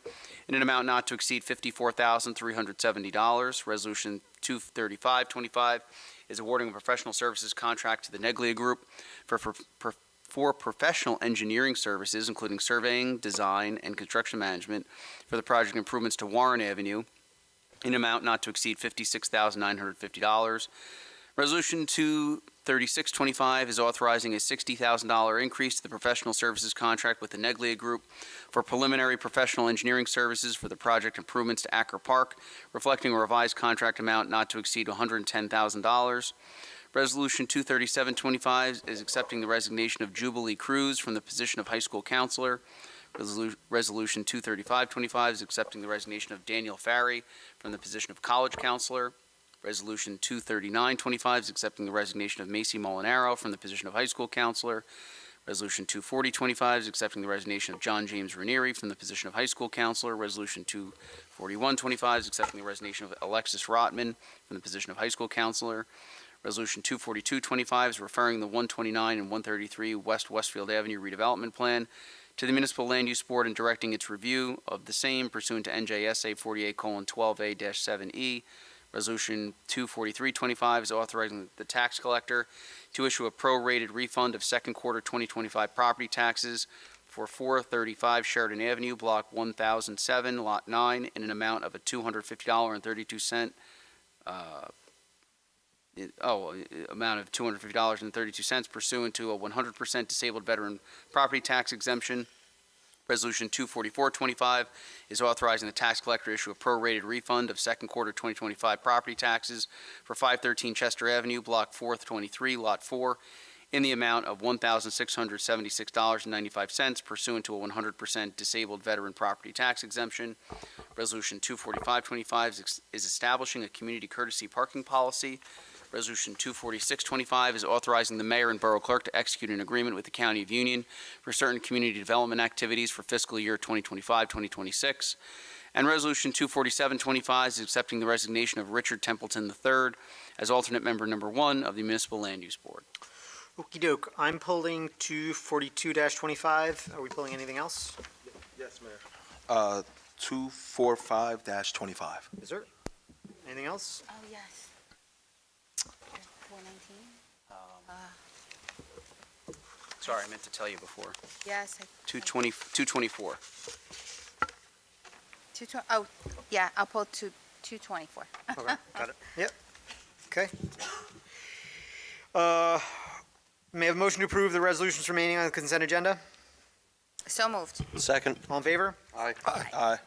in an amount not to exceed $54,370. Resolution 23525 is awarding a professional services contract to the Neglia Group for professional engineering services, including surveying, design, and construction management for the project improvements to Warren Avenue in an amount not to exceed $56,950. Resolution 23625 is authorizing a $60,000 increase to the professional services contract with the Neglia Group for preliminary professional engineering services for the project improvements to Acker Park, reflecting a revised contract amount not to exceed $110,000. Resolution 23725 is accepting the resignation of Jubilee Cruz from the position of high school counselor. Resolution 23525 is accepting the resignation of Daniel Farry from the position of college counselor. Resolution 23925 is accepting the resignation of Macy Molinaro from the position of high school counselor. Resolution 24025 is accepting the resignation of John James Ranieri from the position of high school counselor. Resolution 24125 is accepting the resignation of Alexis Rotman from the position of high school counselor. Resolution 24225 is referring the 129 and 133 West Westfield Avenue redevelopment plan to the Municipal Land Use Board and directing its review of the same pursuant to NJSA 48:12A-7E. Resolution 24325 is authorizing the tax collector to issue a prorated refund of second quarter 2025 property taxes for 435 Sheridan Avenue, Block 1007, Lot 9, in an amount of a $250.32 amount of $250.32 pursuant to a 100% disabled veteran property tax exemption. Resolution 24425 is authorizing the tax collector to issue a prorated refund of second quarter 2025 property taxes for 513 Chester Avenue, Block 423, Lot 4, in the amount of $1,676.95 pursuant to a 100% disabled veteran property tax exemption. Resolution 24525 is establishing a community courtesy parking policy. Resolution 24625 is authorizing the mayor and borough clerk to execute an agreement with the County of Union for certain community development activities for fiscal year 2025-2026. And Resolution 24725 is accepting the resignation of Richard Templeton III as alternate member number 1 of the Municipal Land Use Board. Okey doke. I'm pulling 242-25. Are we pulling anything else? Yes, Mayor. 245-25. Is there? Anything else? Oh, yes. 419? Sorry, I meant to tell you before. Yes. 224. Oh, yeah, I'll pull 224. Okay, got it. Yep. Okay. May I have a motion to approve the resolutions remaining on the consent agenda? So moved. Second. All in favor? Aye. Aye.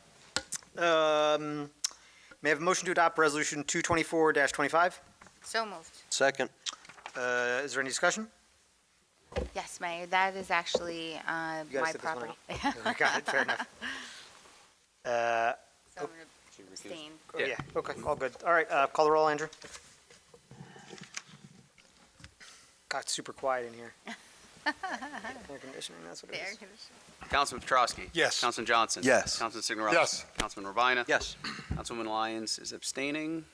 May I have a motion to adopt resolution 224-25? So moved. Second. Is there any discussion? Yes, Mayor, that is actually You guys my did this one property. Got it, fair enough. So I'm going to abstain. Yeah, okay, all good. All right, call the roll, Andrew. God, it's super quiet in here. Air conditioning, that's what it is. Councilman Petrowski. Yes. Councilman Johnson. Yes. Councilman Signorelli. Yes. Councilman Urbina. Yes. Councilwoman Lyons is abstaining.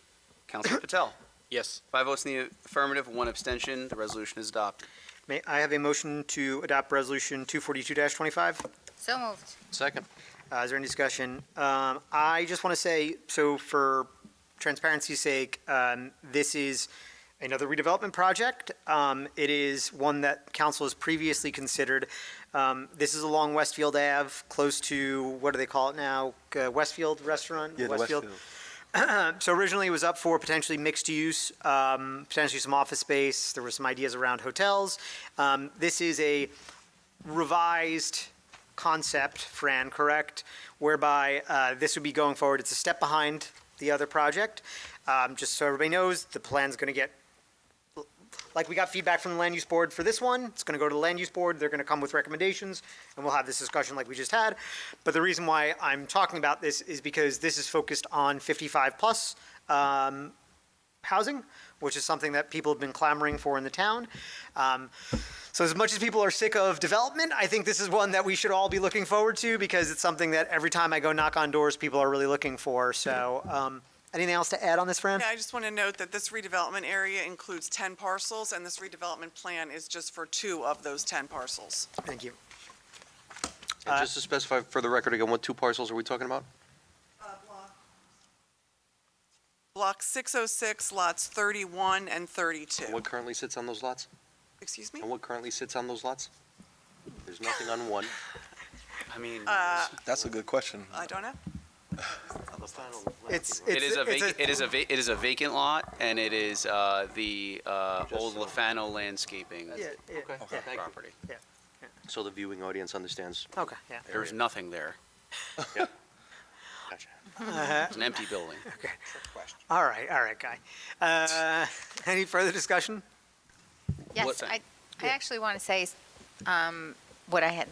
Councilman Patel. Yes. 5 votes in the affirmative, 1 abstention. The resolution is adopted. May I have a motion to adopt resolution 242-25? So moved. Second. Is there any discussion? I just want to say, so for transparency's sake, this is another redevelopment project. It is one that council has previously considered. This is along Westfield Ave, close to, what do they call it now? Westfield Restaurant? Yeah, the Westfield. So originally it was up for potentially mixed use, potentially some office space. There were some ideas around hotels. This is a revised concept, Fran, correct? Whereby this would be going forward. It's a step behind the other project. Just so everybody knows, the plan's going to get, like we got feedback from the land use board for this one. It's going to go to the land use board. They're going to come with recommendations, and we'll have this discussion like we just had. But the reason why I'm talking about this is because this is focused on 55 plus housing, which is something that people have been clamoring for in the town. So as much as people are sick of development, I think this is one that we should all be looking forward to because it's something that every time I go knock on doors, people are really looking for. So anything else to add on this, Fran? Yeah, I just want to note that this redevelopment area includes 10 parcels, and this redevelopment plan is just for 2 of those 10 parcels. Thank you. And just to specify for the record again, what 2 parcels are we talking about? Block 606, lots 31 and 32. And what currently sits on those lots? Excuse me? And what currently sits on those lots? There's nothing on one. I mean, That's a good question. I don't know. it is a vacant lot, and it is the old Lefano landscaping property. So the viewing audience understands. Okay, yeah. There's nothing there. Gotcha. It's an empty building. Okay. All right, Guy. Any further discussion? Yes, I actually want to say what I had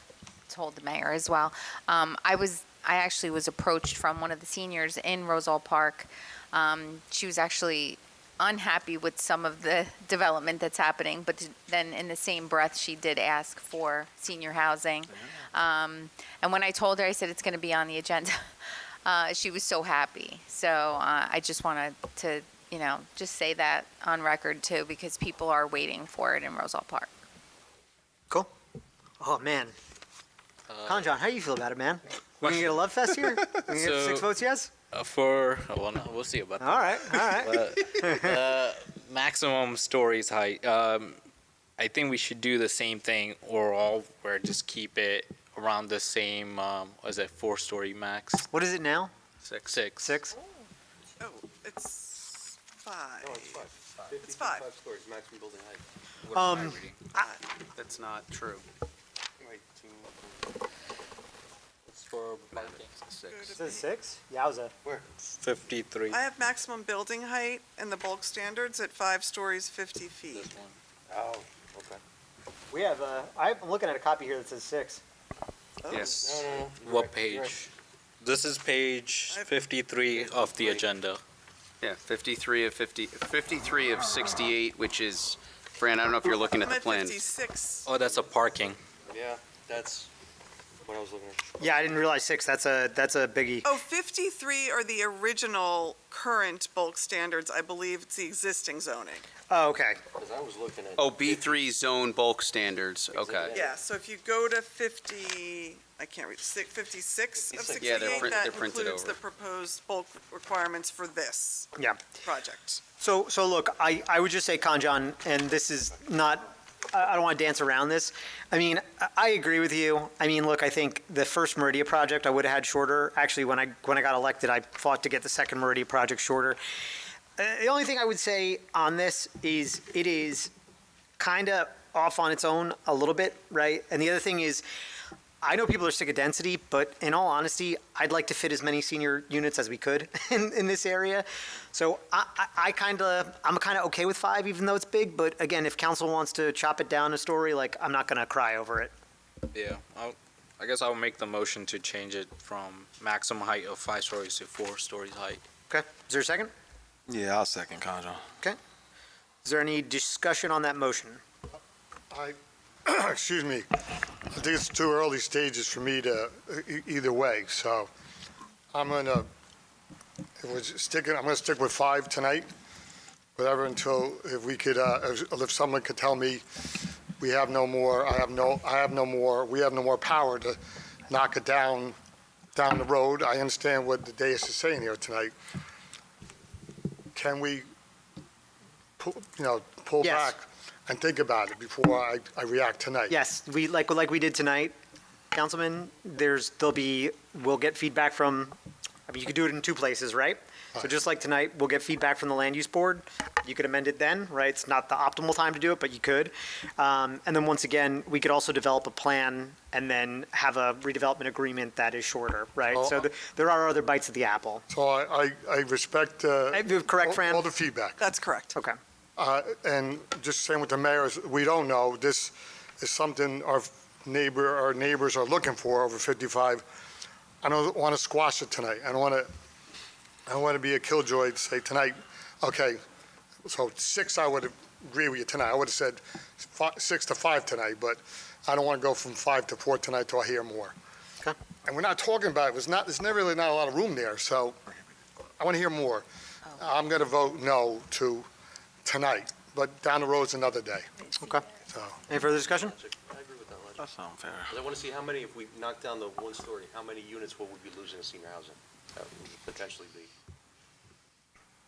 told the mayor as well. I actually was approached from one of the seniors in Roselle Park. She was actually unhappy with some of the development that's happening, but then in the same breath, she did ask for senior housing. And when I told her, I said it's going to be on the agenda, she was so happy. So I just wanted to, just say that on record too, because people are waiting for it in Roselle Park. Cool. Oh, man. Conjon, how do you feel about it, man? We're going to get a love fest here? We're going to get 6 votes yes? We'll see about that. All right. Maximum stories height. I think we should do the same thing overall, where just keep it around the same, 4-story max? What is it now? 6. 6? Oh, it's 5. No, it's 5. It's 5. 55 stories, maximum building height. That's not true. Wait, It's for parking. Is it 6? Yowza. Where? 53. I have maximum building height in the bulk standards at 5 stories, 50 feet. This one. Oh, okay. We have, I'm looking at a copy here that says 6. Yes. No. What page? This is page 53 of the agenda. Yeah, 53 of 68, which is, Fran, I don't know if you're looking at I'm the at plan. 56. Oh, that's a parking. Yeah, that's what I was looking at. Yeah, I didn't realize 6. That's a biggie. Oh, 53 are the original current bulk standards. I believe it's the existing zoning. Oh, okay. Because I was looking at. Oh, B3 zone bulk standards, okay. Yeah, so if you go to 50, I can't read, 56 of 68, Yeah, they're that printed includes over. the proposed bulk requirements for this Yeah. project. So look, I would just say, Conjon, and this is not, I don't want to dance around this. I mean, I agree with you. I mean, look, I think the first Meridia project I would have had shorter. Actually, when I got elected, I fought to get the second Meridia project shorter. The only thing I would say on this is it is kind of off on its own a little bit, right? And the other thing is, I know people are sick of density, but in all honesty, I'd like to fit as many senior units as we could in this area. So I'm kind of okay with 5, even though it's big. But again, if council wants to chop it down a story, like, I'm not going to cry over it. Yeah, I guess I'll make the motion to change it from maximum height of 5 stories to 4 stories height. Okay. Is there a second? Yeah, I'll second Conjon. Okay. Is there any discussion on that motion? Excuse me, I think it's too early stages for me to, either way, so I'm gonna stick with 5 tonight, whatever, until, if we could, if someone could tell me we have no more power to knock it down the road. I understand what the dais is saying here tonight. Can we, pull Yes. back and think about it before I react tonight? Yes, we like we did tonight, Councilman. We'll get feedback from, I mean, you could do it in two places, right? So just like tonight, we'll get feedback from the land use board. You could amend it then, right? It's not the optimal time to do it, but you could. And then once again, we could also develop a plan and then have a redevelopment agreement that is shorter, right? So there are other bites of the apple. So I respect Correct, Fran? all the feedback. That's correct. Okay. And just saying with the mayors, we don't know, this is something our neighbors are looking for over 55. I don't want to squash it tonight. I don't want to be a killjoy to say tonight, okay, so 6, I would agree with you tonight. I would have said 6 to 5 tonight, but I don't want to go from 5 to 4 tonight till I hear more. Okay. And we're not talking about, there's never really not a lot of room there, so I want to hear more. I'm going to vote no to tonight, but down the road's another day. Okay. So, Any further discussion? I agree with that logic. That sounds fair. 'Cause I want to see how many, if we knock down the one story, how many units will we be losing in senior housing? That would potentially be,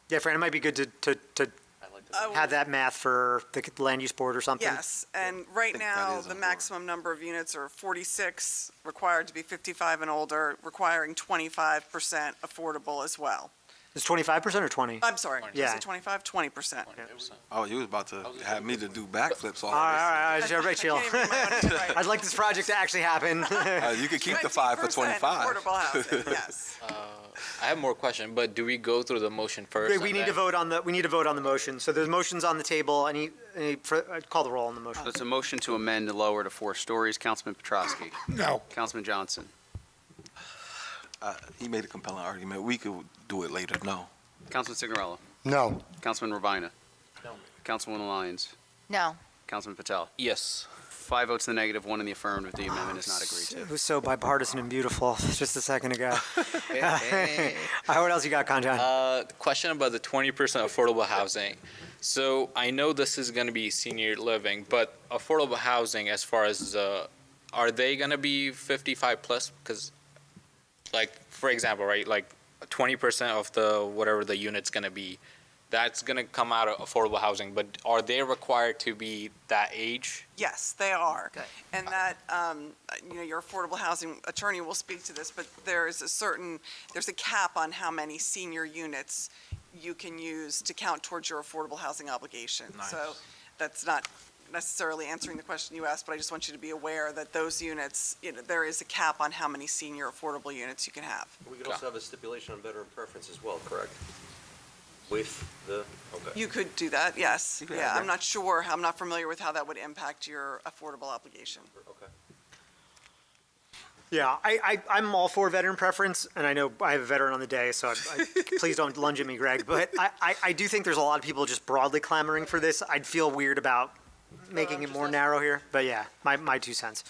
Yeah, Fran, it might be good to I'd like to. have that math for the land use board or something. Yes, and right think that now, is the important. maximum number of units are 46, required to be 55 and older, requiring 25% affordable as well. It's 25% or 20? I'm sorry, did I Yeah. say 25? 20%. Oh, you was about to have me to do backflips All all of right, everybody chill. I can't even remember what it's right. I'd like this project to actually happen. this. You could keep the 5 for 20% 25. affordable housing, yes. I have more questions, but do we go through the motion first? Great, we need to vote on the motion. So there's motions on the table. Call the roll on the motion. So it's a motion to amend the lower to 4 stories. Councilman Petrosky. no. Councilman Johnson. He made a compelling argument. We could do it later. No. Councilman Signorello. No. Councilman Ravina. No. Councilwoman Lyons. No. Councilman Patel. Yes. 5 votes in the negative, 1 in the affirmative. The amendment is not agreed It to. was so bipartisan and beautiful just a second ago. What else you got, Kanjan? Question about the 20% affordable housing. So I know this is going to be senior living, but affordable housing as far as are they going to be 55 plus? Because, like, for example, right, like 20% of the whatever the unit's going to be, that's going to come out of affordable housing. But are they required to be that age? Yes, they are. Good. And that, your affordable housing attorney will speak to this, but there's a cap on how many senior units you can use to count towards your affordable housing obligation. Nice. So that's not necessarily answering the question you asked, but I just want you to be aware that those units, there is a cap on how many senior affordable units you can have. We could also have a stipulation on veteran preference as well, correct? With the, okay. You could do that, yes. You could Yeah, have I'm not sure, I'm not familiar with how that would impact your affordable obligation. Okay. Yeah, I'm all for veteran preference, and I know I have a veteran on the day, so please don't lunge at me, Greg. But I do think there's a lot of people just broadly clamoring for this. I'd feel weird about making it more narrow here, but yeah, my 2 cents.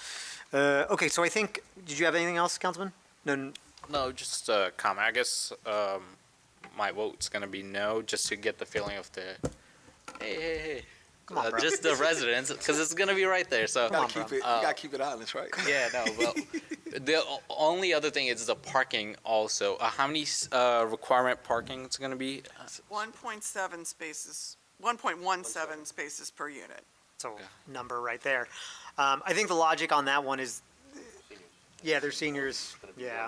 Okay, so I think, did you have anything else, Councilman? No. No, just a comment. I guess my vote's going to be no, just to get the feeling of the, hey. Come on, bro. Just the residents, because it's going to be right there. So You gotta keep it honest, right? Yeah, no, well, the only other thing is the parking also. How many requirement parking it's going to be? 1.7 spaces, 1.17 spaces per unit. So number right there. I think the logic on that one is, yeah, they're seniors. Gonna be Yeah,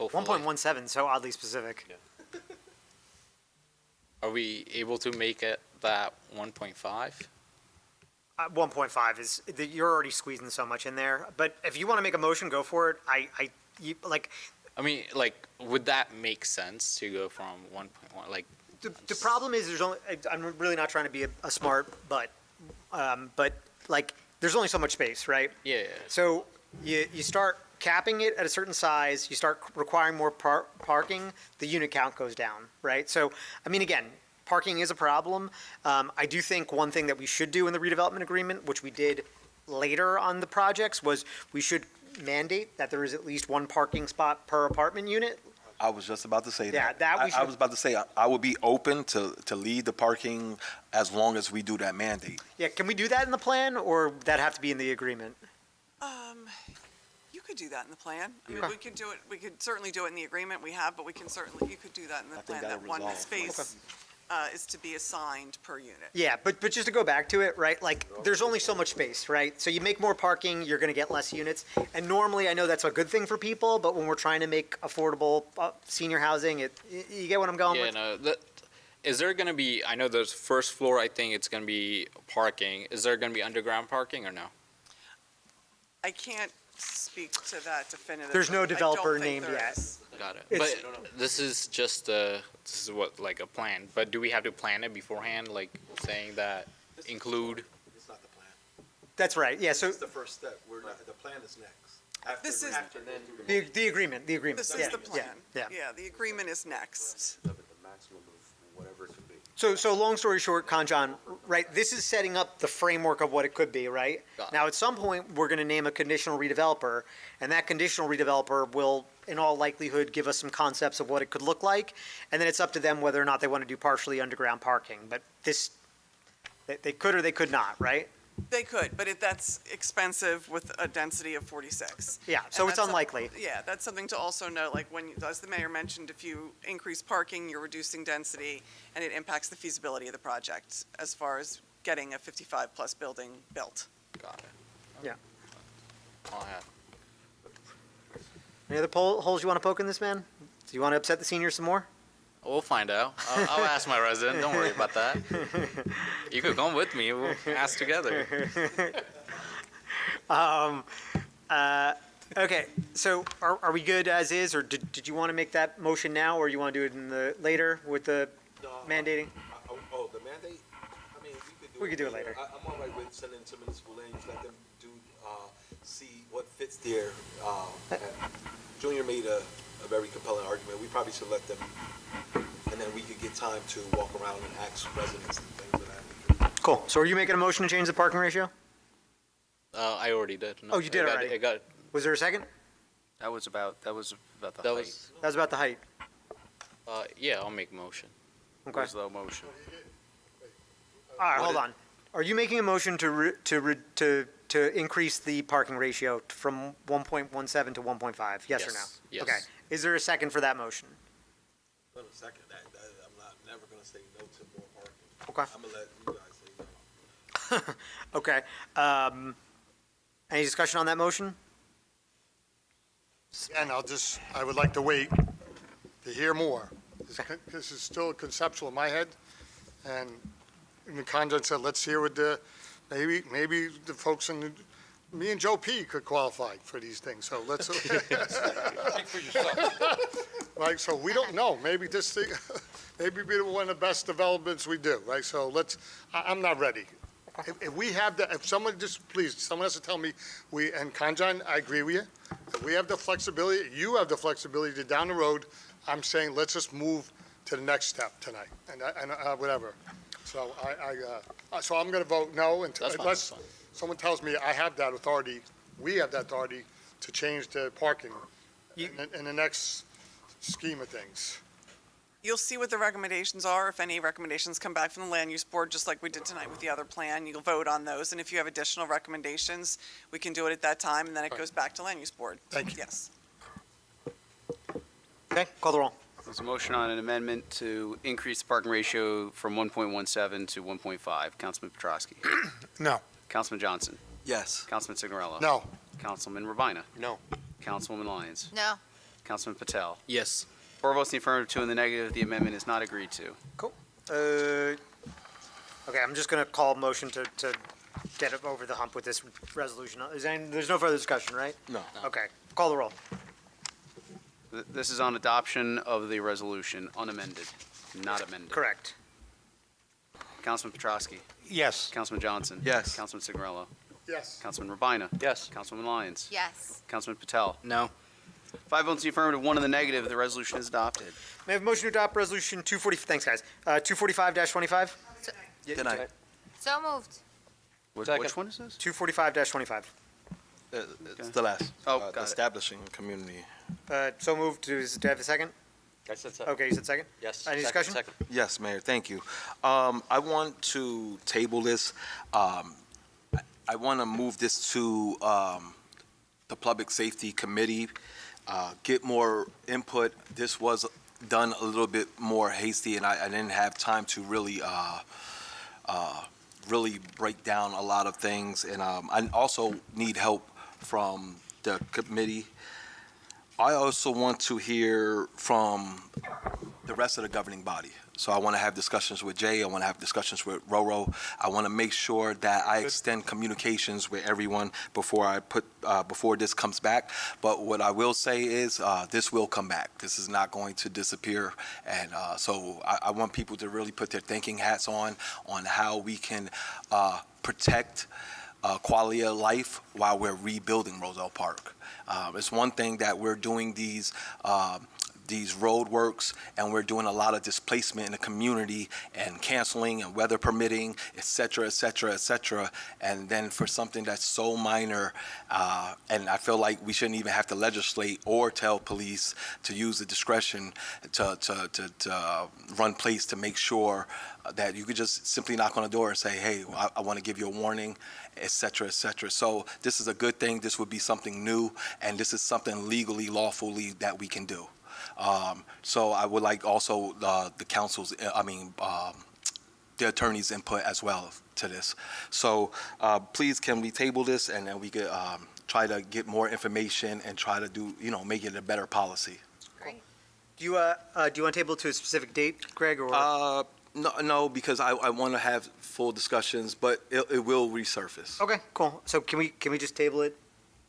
one to the- 1.17, so oddly specific. Yeah. Are we able to make it that 1.5? 1.5 is, you're already squeezing so much in there. But if you want to make a motion, go for it. I mean, like, would that make sense to go from 1.1? Like, The problem is there's only, I'm really not trying to be a smart butt, but like, there's only so much space, right? yeah. So you start capping it at a certain size, you start requiring more parking, the unit count goes down, right? So, I mean, again, parking is a problem. I do think one thing that we should do in the redevelopment agreement, which we did later on the projects, was we should mandate that there is at least 1 parking spot per apartment unit. I was just about to say Yeah, that. that we I should- was about to say, I would be open to lead the parking as long as we do that mandate. Yeah, can we do that in the plan, or would that have to be in the agreement? You could do that in the plan. I mean, Okay. we could do it, we could certainly do it in the agreement we have, but you could do that in the I think plan, that'll that one resolve. space. is to be assigned per unit. Yeah, but just to go back to it, right, like, there's only so much space, right? So you make more parking, you're gonna get less units. And normally, I know that's a good thing for people, but when we're trying to make affordable senior housing, you get what I'm going Yeah, with? no, is there gonna be, I know the first floor, I think it's gonna be parking. Is there gonna be underground parking or no? I can't speak to that definitively. There's no I don't developer think named there yet. is. Got it. It's- But this is just this is what, like a plan, but do we have to plan it beforehand, like saying that include? It's not the plan. That's right, yeah, so It's the first step. We're not, the plan is next. This is, the agreement, this yeah, is the plan. yeah. Yeah, the agreement is next. The maximum of whatever it could be. So long story short, Kanjan, right, this is setting up the framework of what it could be, right? Got it. Now, at some point, we're gonna name a conditional redeveloper, and that conditional redeveloper will, in all likelihood, give us some concepts of what it could look like, and then it's up to them whether or not they wanna do partially underground parking, but this, they could or they could not, right? They could, but that's expensive with a density of 46. Yeah, so And it's that's unlikely. Yeah, that's something to also note, like when, as the mayor mentioned, if you increase parking, you're reducing density, and it impacts the feasibility of the project as far as getting a 55-plus building built. Got it. Yeah. All I have. Any other holes you wanna poke in this, man? Do you wanna upset the seniors some more? We'll find out. I'll ask my resident. Don't worry about that. You could come with me. We'll ask together. Okay, so are we good as is, or did you want to make that motion now, or you want to do it in the, later with the mandating? Oh, the mandate? I mean, We could do it later. I'm all right with sending to municipal land use, let them do, see what fits there. Junior made a very compelling argument. We probably should let them, and then we could get time to walk around and ask residents and things of that nature. Cool, so are you making a motion to change the parking ratio? I already did. No, Oh, you did I got- already? I got, Was there a second? That was about the that height. was, That was about the height. yeah, I'll make a motion. Okay. Was the motion. All right, hold on. Are you making a motion to increase the parking ratio from 1.17 to 1.5? Yes or no? Yes, yes. Okay. Is there a second for that motion? Wait a second, I'm not, never gonna say no to more parking. Okay. I'm gonna let you guys say no. Okay. Any discussion on that motion? And I would like to wait to hear more. This is still conceptual in my head, and the content said, let's hear what maybe the folks me and Joe P. could qualify for these things, so let's. Speak for yourself. Right, so we don't know, maybe this thing, maybe be one of the best developments we do, right? So I'm not ready. If we have if someone someone has to tell me, and Kanjan, I agree with you. If we have the flexibility, you have the flexibility to down the road, I'm saying, let's just move to the next step tonight, and whatever. So so I'm gonna vote no That's fine, unless that's fine. someone tells me I have that authority, we have that authority to change the parking in the next scheme of things. You'll see what the recommendations are. If any recommendations come back from the land use board, just like we did tonight with the other plan, you'll vote on those. And if you have additional recommendations, we can do it at that time, and then it goes back to land use board. Thank you. Yes. Okay, call the roll. There's a motion on an amendment to increase the parking ratio from 1.17 to 1.5. Councilman Petrosky. No. Councilman Johnson. Yes. Councilman Signorello. No. Councilman Rabina. No. Councilwoman Lyons. No. Councilman Patel. Yes. 4 votes in the affirmative, 2 in the negative. The amendment is not agreed to. Cool. Okay, I'm just gonna call a motion to get it over the hump with this resolution. There's no further discussion, right? No. Okay, call the roll. This is on adoption of the resolution, unamended, not amended. Correct. Councilman Petrosky. Yes. Councilman Johnson. Yes. Councilman Signorello. Yes. Councilman Rabina. Yes. Councilwoman Lyons. Yes. Councilman Patel. No. 5 votes in the affirmative, 1 in the negative. The resolution is adopted. May I have a motion to adopt resolution 240, thanks, guys. 245-25? Good night. So moved. Which one is this? 245-25. It's the last. Oh, got it. Establishing community. So moved. Do I have a second? I said so. Okay, you said second? Yes. Any Second, discussion? second. Yes, Mayor, thank you. I want to table this. I want to move this to the Public Safety Committee, get more input. This was done a little bit more hasty, and I didn't have time to really really break down a lot of things, and I also need help from the committee. I also want to hear from the rest of the governing body. So I want to have discussions with Jay. I want to have discussions with Roro. I want to make sure that I extend communications with everyone before this comes back. But what I will say is this will come back. This is not going to disappear. And so I want people to really put their thinking hats on how we can protect quality of life while we're rebuilding Roselle Park. It's one thing that we're doing these road works, and we're doing a lot of displacement in the community and canceling and weather permitting, et cetera, et cetera, et cetera. And then for something that's so minor, and I feel like we shouldn't even have to legislate or tell police to use the discretion to run plates to make sure that you could just simply knock on the door and say, hey, I want to give you a warning, et cetera, et cetera. So this is a good thing. This would be something new, and this is something legally, lawfully that we can do. So I would like also the council's, the attorney's input as well to this. So please, can we table this, and then we could try to get more information and try to do, make it a better policy. Great. Do you want to table to a specific date, Greg, or? No, because I want to have full discussions, but it will resurface. Okay, cool. So can we just table it?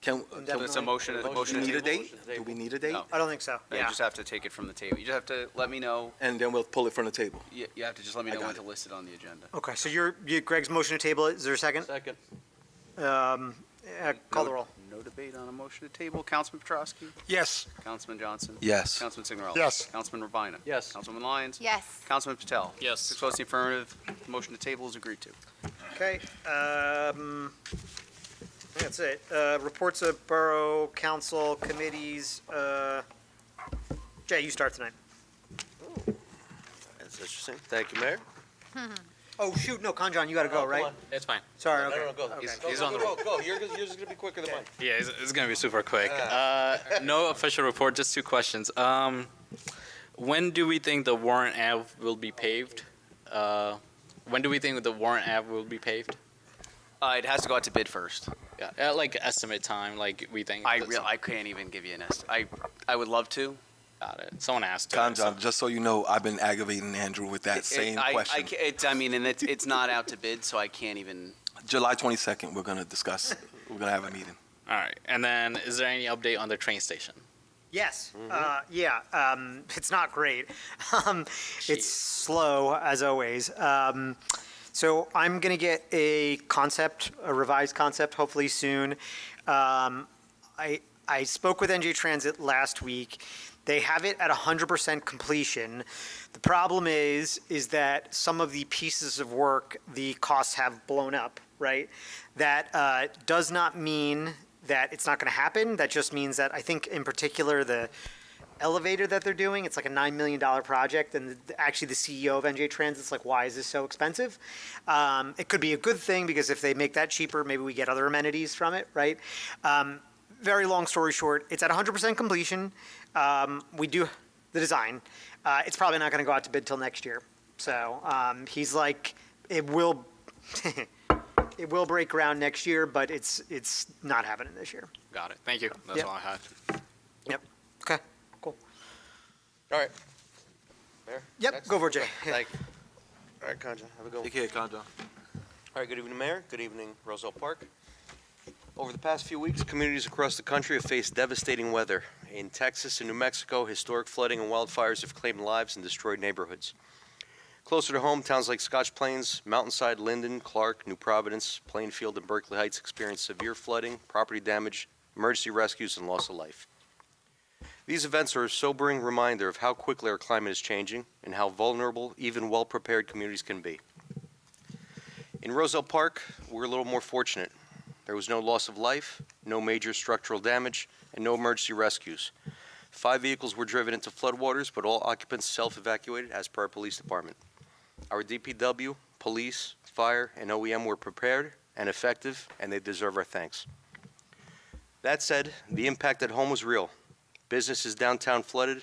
It's a motion. Do we need a date? Do we need a date? No. I don't think so. You just have to take it from the table. You just have to let me know. And then we'll pull it from the table. You have to just let me I know got when it. to list it on the agenda. Okay, so Greg's motion to table it. Is there a second? Second. Call the roll. No debate on a motion to table. Councilman Petrosky? Yes. Councilman Johnson? Yes. Councilman Signorelli? Yes. Councilman Urbina? Yes. Councilman Lyons? Yes. Councilman Patel? Yes. 6 votes in the affirmative. The motion to table is agreed to. Okay. That's it. Reports of borough council committees. Jay, you start tonight. That's interesting. Thank you, Mayor. Oh shoot, no, Kanjan, you got to go, right? It's fine. Sorry. No, Okay. no, no, go. Okay. He's on the roll. Go. Yours is going to be quicker than mine. Yeah, it's gonna be super quick. No official report, just two questions. When do we think the Warren Ave will be paved? When do we think the Warren Ave will be paved? It has to go out to bid first. Yeah, like estimate time, like we think. I can't even give you an estimate. I would love to. Got it. Someone asked. Kanjan, just so you know, I've been aggravating Andrew with that same question. It's not out to bid, so I can't even. July 22nd, we're going to discuss. We're going to have a meeting. All right, and then is there any update on the train station? Yes. It's not great. It's slow as always. So I'm going to get a revised concept, hopefully soon. I spoke with NJ Transit last week. They have it at 100% completion. The problem is that some of the pieces of work, the costs have blown up, right? That does not mean that it's not going to happen. That just means that I think in particular the elevator that they're doing, it's like a $9 million project, and actually the CEO of NJ Transit's like, why is this so expensive? It could be a good thing because if they make that cheaper, maybe we get other amenities from it, right? Very long story short, it's at 100% completion. We do the design. It's probably not going to go out to bid till next year. So he's like, it will it will break ground next year, but it's not happening this year. Got it. Thank you. That's Yep. all I had. Yep. Okay. Cool. All right. Mayor? Yep. Next? Go for it, Jay. Yeah. Thank you. All right, Kanjan, have a good one. Take care, Kanjan. All right, good evening, Mayor. Good evening, Roselle Park. Over the past few weeks, communities across the country have faced devastating weather. In Texas and New Mexico, historic flooding and wildfires have claimed lives and destroyed neighborhoods. Closer to home, towns like Scotch Plains, Mountainside, Linden, Clark, New Providence, Plainfield, and Berkeley Heights experienced severe flooding, property damage, emergency rescues, and loss of life. These events are a sobering reminder of how quickly our climate is changing and how vulnerable even well-prepared communities can be. In Roselle Park, we're a little more fortunate. There was no loss of life, no major structural damage, and no emergency rescues. 5 vehicles were driven into floodwaters, but all occupants self-evacuated as per our police department. Our DPW, police, fire, and OEM were prepared and effective, and they deserve our thanks. That said, the impact at home was real. Businesses downtown flooded,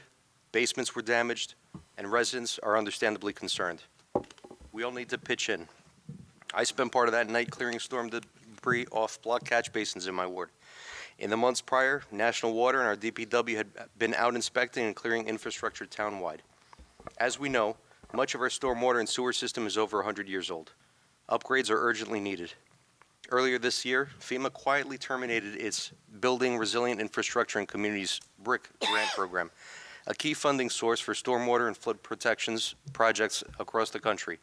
basements were damaged, and residents are understandably concerned. We all need to pitch in. I spent part of that night clearing storm debris off block catch basins in my ward. In the months prior, National Water and our DPW had been out inspecting and clearing infrastructure town-wide. As we know, much of our stormwater and sewer system is over 100 years old. Upgrades are urgently needed. Earlier this year, FEMA quietly terminated its Building Resilient Infrastructure and Communities BRIC grant program, a key funding source for stormwater and flood protections projects across the country.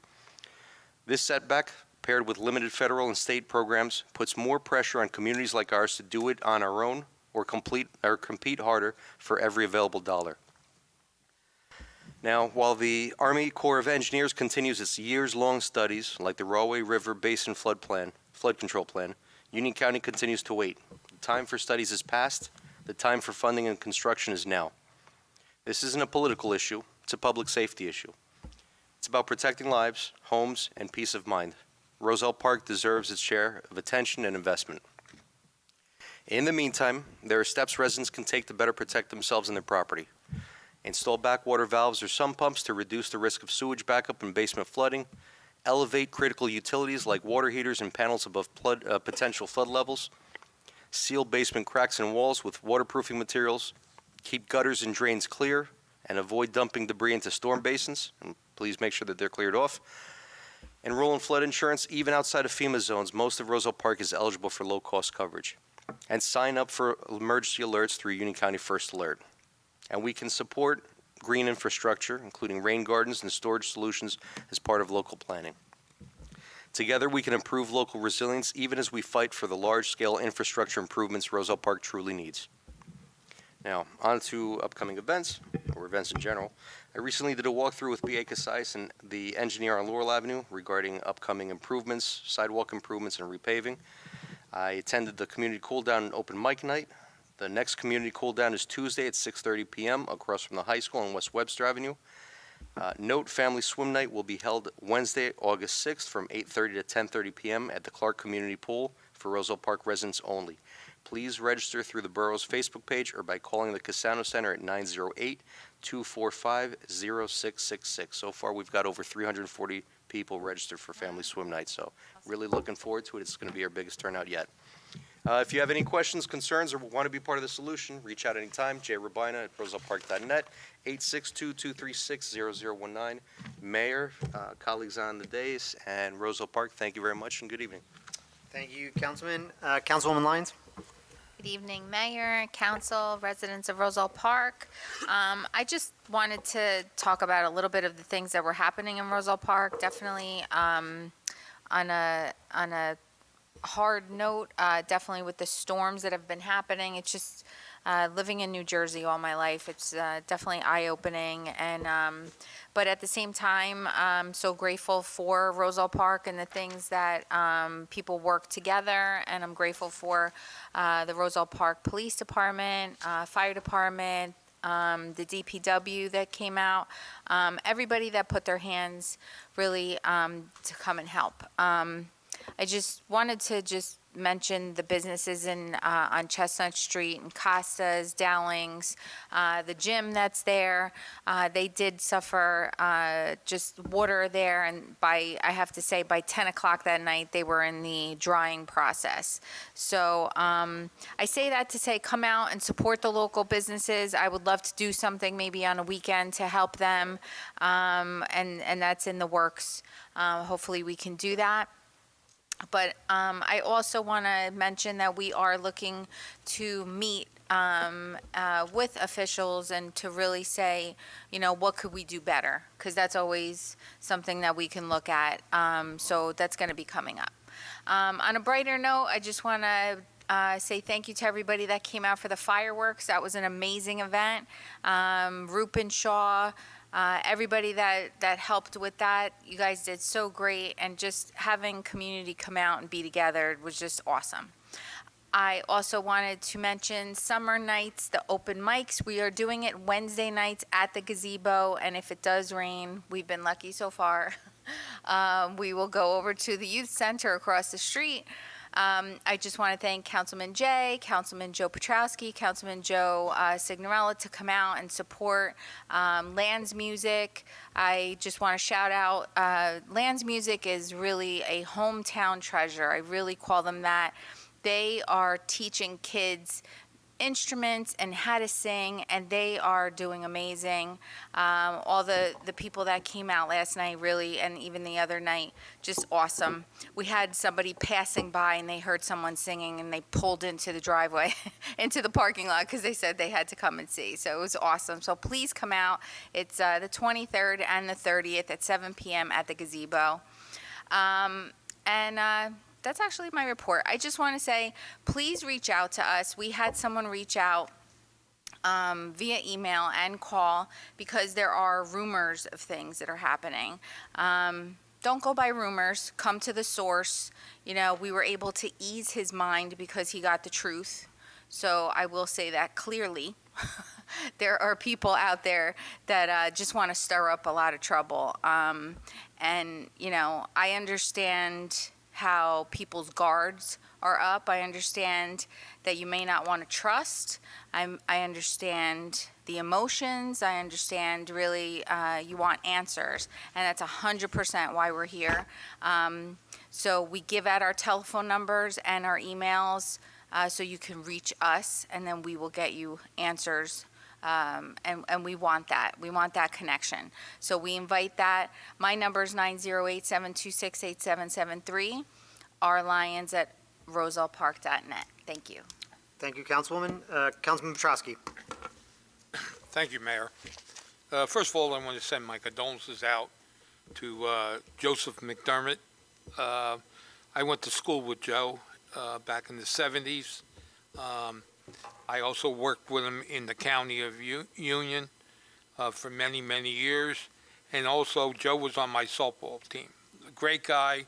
This setback, paired with limited federal and state programs, puts more pressure on communities like ours to do it on our own or compete harder for every available dollar. Now, while the Army Corps of Engineers continues its years-long studies, like the Rahway River Basin Flood Control Plan, Union County continues to wait. The time for studies is past. The time for funding and construction is now. This isn't a political issue. It's a public safety issue. It's about protecting lives, homes, and peace of mind. Roselle Park deserves its share of attention and investment. In the meantime, there are steps residents can take to better protect themselves and their property. Install backwater valves or sump pumps to reduce the risk of sewage backup and basement flooding. Elevate critical utilities like water heaters and panels above potential flood levels. Seal basement cracks and walls with waterproofing materials. Keep gutters and drains clear and avoid dumping debris into storm basins. And please make sure that they're cleared off. Enroll in flood insurance. Even outside of FEMA zones, most of Roselle Park is eligible for low-cost coverage. And sign up for emergency alerts through Union County First Alert. And we can support green infrastructure, including rain gardens and storage solutions, as part of local planning. Together, we can improve local resilience even as we fight for the large-scale infrastructure improvements Roselle Park truly needs. Now, on to upcoming events, or events in general. I recently did a walkthrough with B.A. Casais and the engineer on Laurel Avenue regarding upcoming improvements, sidewalk improvements, and repaving. I attended the community cool-down and open mic night. The next community cool-down is Tuesday at 6:30 p.m. across from the high school on West Webster Avenue. Note, family swim night will be held Wednesday, August 6th from 8:30 to 10:30 p.m. at the Clark Community Pool for Roselle Park residents only. Please register through the borough's Facebook page or by calling the Cassano Center at 908-245-0666. So far, we've got over 340 people registered for family swim night, so really looking forward to it. It's going to be our biggest turnout yet. If you have any questions, concerns, or want to be part of the solution, reach out anytime. Jay Rabina at rosellepark.net, 862-236-0019. Mayor, colleagues on the dais, and Roselle Park, thank you very much, and good evening. Thank you, Councilman. Councilwoman Lyons? Good evening, Mayor, Council, residents of Roselle Park. I just wanted to talk about a little bit of the things that were happening in Roselle Park. Definitely on a hard note, definitely with the storms that have been happening. It's just living in New Jersey all my life. It's definitely eye-opening, and but at the same time, I'm so grateful for Roselle Park and the things that people work together, and I'm grateful for the Roselle Park Police Department, Fire Department, the DPW that came out, everybody that put their hands really to come and help. I just wanted to mention the businesses on Chestnut Street and Costa's, Dowling's, the gym that's there. They did suffer just water there, and I have to say, by 10 o'clock that night, they were in the drying process. So I say that to say, come out and support the local businesses. I would love to do something maybe on a weekend to help them, and that's in the works. Hopefully we can do that. But I also want to mention that we are looking to meet with officials and to really say, what could we do better? Because that's always something that we can look at. So that's going to be coming up. On a brighter note, I just want to say thank you to everybody that came out for the fireworks. That was an amazing event. Rupin Shaw, everybody that helped with that, you guys did so great, and just having community come out and be together was just awesome. I also wanted to mention summer nights, the open mics. We are doing it Wednesday nights at the gazebo, and if it does rain, we've been lucky so far, we will go over to the youth center across the street. I just want to thank Councilman Jay, Councilman Joe Petrowski, Councilman Joe Signorella to come out and support Land's Music. I just want to shout out, Land's Music is really a hometown treasure. I really call them that. They are teaching kids instruments and how to sing, and they are doing amazing. All the people that came out last night, really, and even the other night, just awesome. We had somebody passing by and they heard someone singing and they pulled into the driveway, into the parking lot, because they said they had to come and see. So it was awesome. So please come out. It's the 23rd and the 30th at 7 p.m. at the gazebo. That's actually my report. I just want to say, please reach out to us. We had someone reach out via email and call because there are rumors of things that are happening. Don't go by rumors. Come to the source. You know, we were able to ease his mind because he got the truth. So I will say that clearly. There are people out there that just want to stir up a lot of trouble. And, you know, I understand how people's guards are up. I understand that you may not want to trust. I understand the emotions. I understand really you want answers. And that's 100% why we're here. So we give out our telephone numbers and our emails so you can reach us, and then we will get you answers. And we want that. We want that connection. So we invite that. My number is 908-726-8773. rlions@rosellepark.net. Thank you. Thank you, Councilwoman. Councilman Petrowski. Thank you, Mayor. First of all, I want to send my condolences out to Joseph McDermott. I went to school with Joe back in the 70s. I also worked with him in the county of Union for many, many years. And also, Joe was on my softball team. A great guy,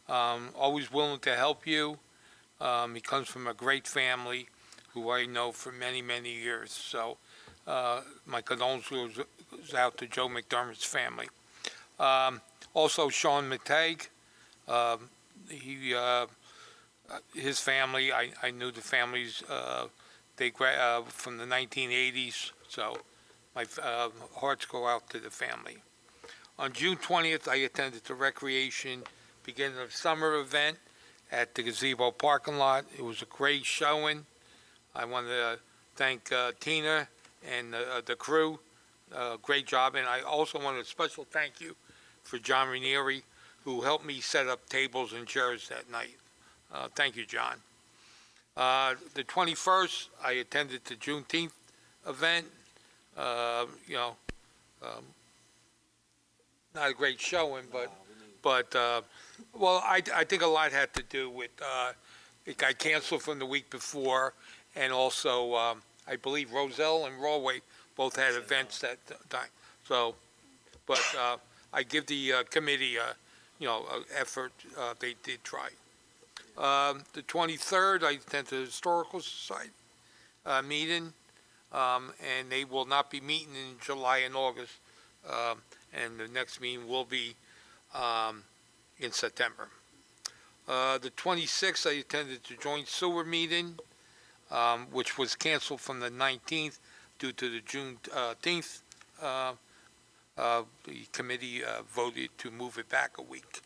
always willing to help you. He comes from a great family who I know for many, many years. So my condolences goes out to Joe McDermott's family. Also, Sean McTagg, his family, I knew the families, they from the 1980s, so my hearts go out to the family. On June 20th, I attended the recreation beginning of summer event at the gazebo parking lot. It was a great showing. I want to thank Tina and the crew. Great job. And I also want a special thank you for John Ranieri, who helped me set up tables and chairs that night. Thank you, John. The 21st, I attended the Juneteenth event. Not a great showing, but well, I think a lot had to do with it got canceled from the week before, and also I believe Roselle and Rawway both had events that time. So, but I give the committee effort. They did try. The 23rd, I attended the Historical Society meeting, and they will not be meeting in July and August, and the next meeting will be in September. The 26th, I attended the joint sewer meeting, which was canceled from the 19th due to the Juneteenth. The committee voted to move it back a week.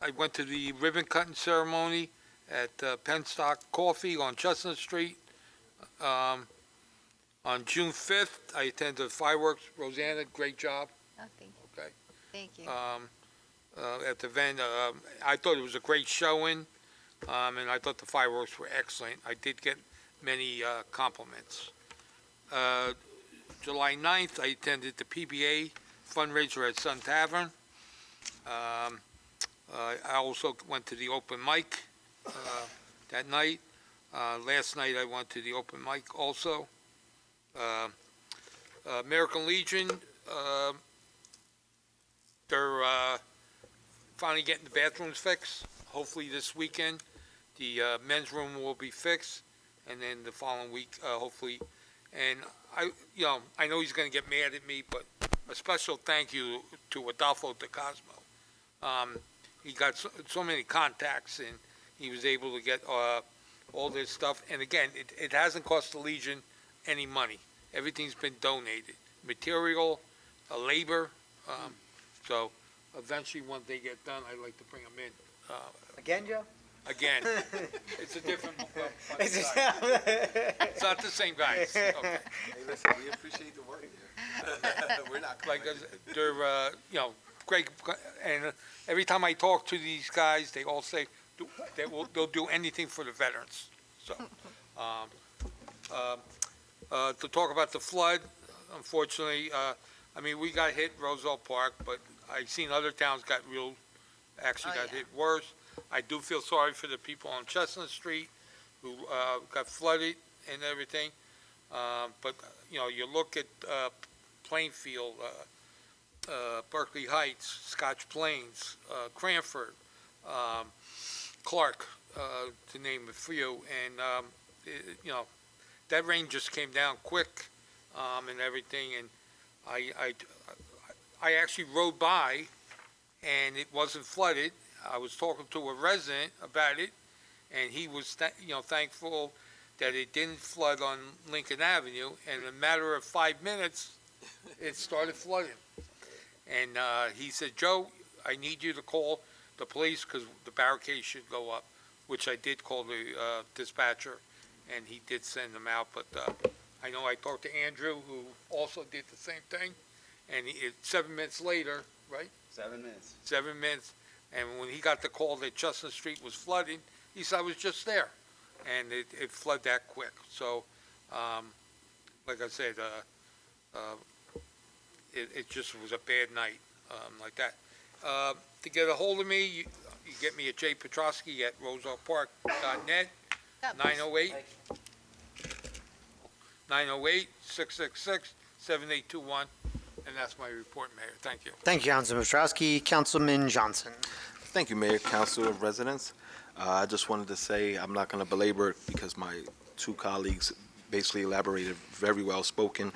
I went to the ribbon cutting ceremony at Penstock Coffee on Chestnut Street. On June 5th, I attended fireworks. Rosanna, great job. Oh, thank you. Okay. Thank you. At the event, I thought it was a great showing, and I thought the fireworks were excellent. I did get many compliments. July 9th, I attended the PBA fundraiser at Sun Tavern. I also went to the open mic that night. Last night I went to the open mic also. American Legion, they're finally getting the bathrooms fixed. Hopefully this weekend, the men's room will be fixed, and then the following week, hopefully. And I know he's going to get mad at me, but a special thank you to Adolfo De Cosmo. he got so many contacts, and he was able to get all this stuff. And again, it hasn't cost the Legion any money. Everything's been donated, material, labor. So eventually, once they get done, I'd like to bring them in. Again, Joe? Again, it's a different. It's It's not the same guys. Okay. Hey, listen, we appreciate the work here. We're not Like they're, great. And every time I talk to these guys, they all say they'll do anything for the veterans. So, to talk about the flood, unfortunately, we got hit Roselle Park, but I've seen other towns got hit worse. I do feel sorry for the people on Chestnut Street who got flooded and everything. But, you look at Plainfield, Berkeley Heights, Scotch Plains, Cranford, Clark, to name a few. And, that rain just came down quick and everything. And I actually rode by and it wasn't flooded. I was talking to a resident about it, and he was, thankful that it didn't flood on Lincoln Avenue. And in a matter of 5 minutes, it started flooding. And he said, "Joe, I need you to call the police because the barricade should go up," which I did call the dispatcher, and he did send them out. But I know I talked to Andrew, who also did the same thing, and 7 minutes later, right? 7 minutes. 7 minutes. And when he got the call that Chestnut Street was flooding, he said, "I was just there." And it flooded that quick. So, like I said, it just was a bad night like that. To get a hold of me, you get me at jpetrosky@rosellepark.net, 908-666-7821, and that's my report, Mayor. Thank you. Thank you, Councilman Ostrowski. Councilman Johnson. Thank you, Mayor, Council, and residents. I just wanted to say I'm not going to belabor it because my two colleagues basically elaborated very well spoken.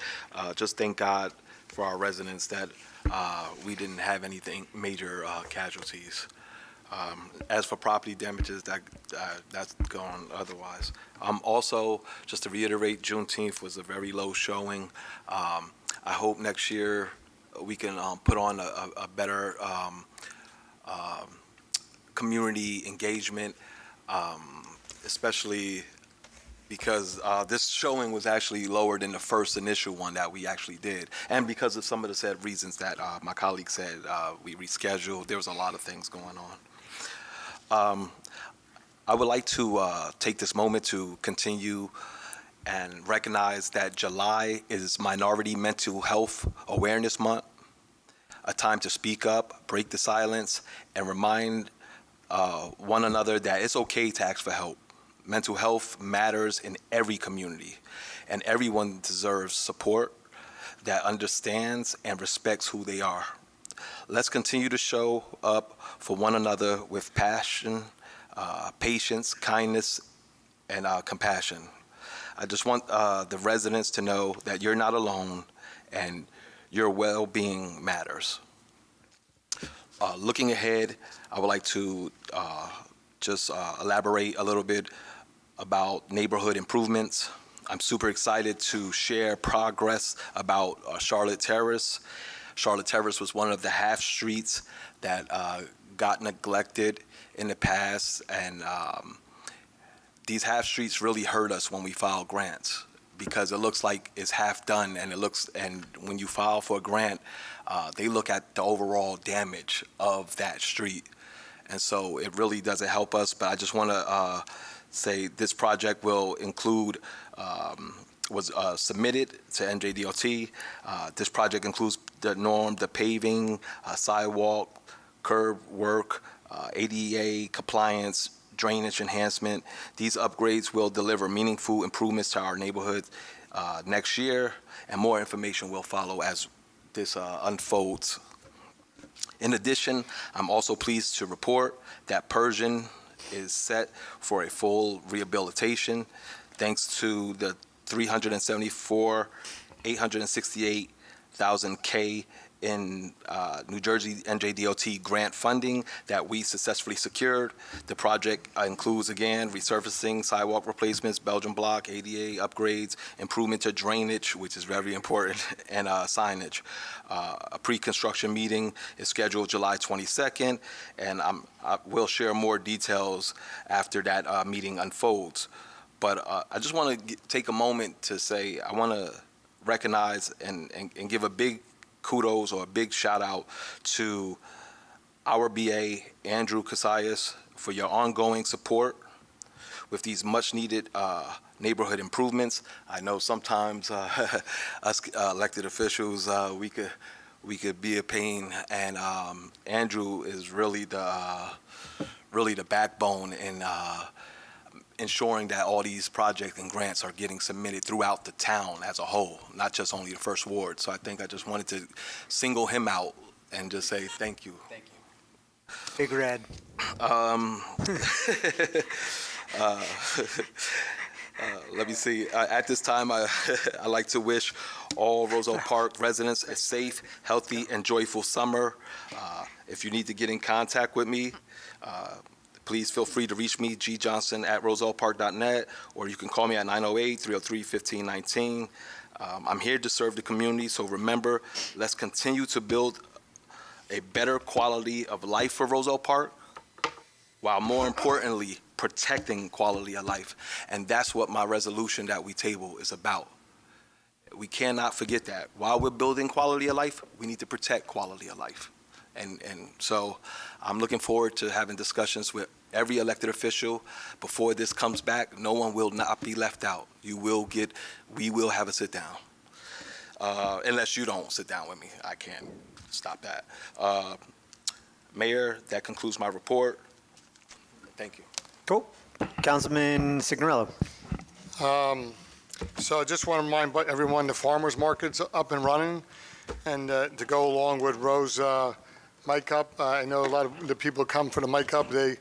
Just thank God for our residents that we didn't have anything major casualties. As for property damages, that's gone otherwise. Also, just to reiterate, Juneteenth was a very low showing. I hope next year we can put on a better community engagement, especially because this showing was actually lower than the first initial one that we actually did. And because of some of the said reasons that my colleague said, we rescheduled. There was a lot of things going on. I would like to take this moment to continue and recognize that July is Minority Mental Health Awareness Month, a time to speak up, break the silence, and remind one another that it's okay to ask for help. Mental health matters in every community, and everyone deserves support that understands and respects who they are. Let's continue to show up for one another with passion, patience, kindness, and compassion. I just want the residents to know that you're not alone and your well-being matters. Looking ahead, I would like to just elaborate a little bit about neighborhood improvements. I'm super excited to share progress about Charlotte Terrace. Charlotte Terrace was one of the half streets that got neglected in the past, and these half streets really hurt us when we file grants because it looks like it's half done, and when you file for a grant, they look at the overall damage of that street, and so it really doesn't help us. But I just want to say this project will include was submitted to NJDOT. This project includes the paving, sidewalk, curb work, ADA compliance, drainage enhancement. These upgrades will deliver meaningful improvements to our neighborhood next year, and more information will follow as this unfolds. In addition, I'm also pleased to report that Persian is set for a full rehabilitation thanks to the $374,868 $100,000 in New Jersey NJDOT grant funding that we successfully secured. The project includes, again, resurfacing, sidewalk replacements, Belgian block, ADA upgrades, improvement to drainage, which is very important, and signage. A pre-construction meeting is scheduled July 22nd, and I will share more details after that meeting unfolds. But I just want to take a moment to say I want to recognize and give a big kudos or a big shout out to our BA, Andrew Casillas, for your ongoing support with these much needed neighborhood improvements. I know sometimes us elected officials, we could be a pain, and Andrew is really the backbone in ensuring that all these projects and grants are getting submitted throughout the town as a whole, not just only the first ward. So I think I just wanted to single him out and just say thank you. Thank you. Big Red. Let me see. At this time, I'd like to wish all Roselle Park residents a safe, healthy, and joyful summer. If you need to get in contact with me, please feel free to reach me, gjohnson@rosellepark.net, or you can call me at 908-303-1519. I'm here to serve the community, so remember, let's continue to build a better quality of life for Roselle Park, while more importantly, protecting quality of life. And that's what my resolution that we table is about. We cannot forget that. While we're building quality of life, we need to protect quality of life. And so I'm looking forward to having discussions with every elected official before this comes back. No one will not be left out. We will have a sit down. Unless you don't sit down with me. I can't stop that. Mayor, that concludes my report. Thank you. Cool. Councilman Signorello. So I just want to remind everyone the farmers market's up and running, and to go along with Rose Mike Up. I know a lot of the people come for the Mike Up. They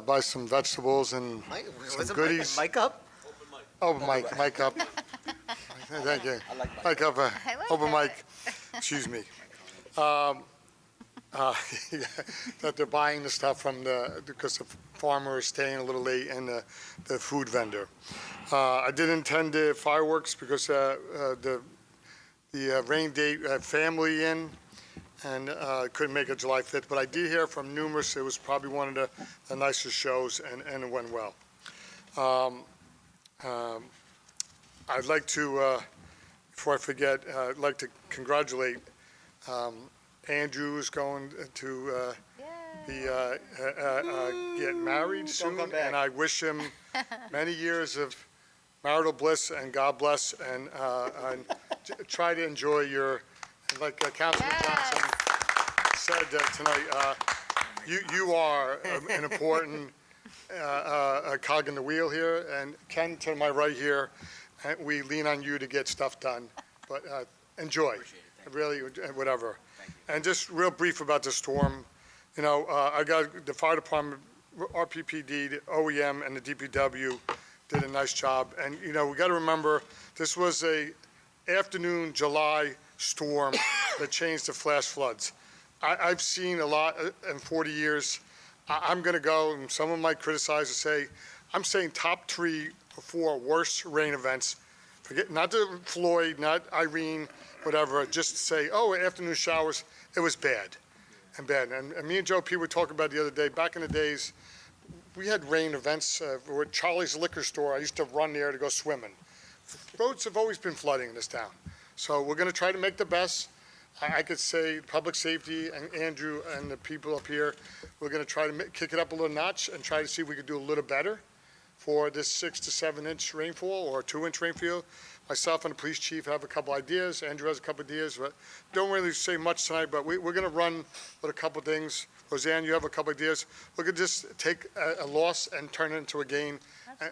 buy some vegetables and some goodies. Mike Up? Oh, Mike Up. Thank you. Mike Up, open mic. Excuse me. That they're buying the stuff from because the farmer is staying a little late and the food vendor. I did intend the fireworks because the rain date had family in, and couldn't make it July 5th, but I did hear from numerous, it was probably one of the nicest shows, and it went well. I'd like to, before I forget, I'd like to congratulate Andrew is going to get married soon, and I wish him many years of marital bliss and God bless, and try to enjoy your, like Councilman Johnson said tonight, you are an important cog in the wheel here, and Ken to my right here, we lean on you to get stuff done, but enjoy, really, whatever. And just real brief about the storm, you know, I got the fire department, RPPD, the OEM, and the DPW did a nice job, and you know, we got to remember, this was a afternoon July storm that changed to flash floods. I've seen a lot in 40 years. I'm going to go, and someone might criticize and say, I'm saying top 3 or 4 worst rain events. Forget, not the Floyd, not Irene, whatever, just to say, oh, afternoon showers, it was bad. And bad. And me and Joe P were talking about the other day, back in the days, we had rain events with Charlie's Liquor Store. I used to run there to go swimming. Roads have always been flooding in this town. So we're going to try to make the best. I could say public safety and Andrew and the people up here, we're going to try to kick it up a little notch and try to see if we could do a little better for this 6 to 7 inch rainfall or 2-inch rainfall. Myself and the police chief have a couple ideas. Andrew has a couple ideas, but don't really say much tonight, but we're going to run with a couple things. Roseanne, you have a couple ideas. We could just take a loss and turn it into a gain,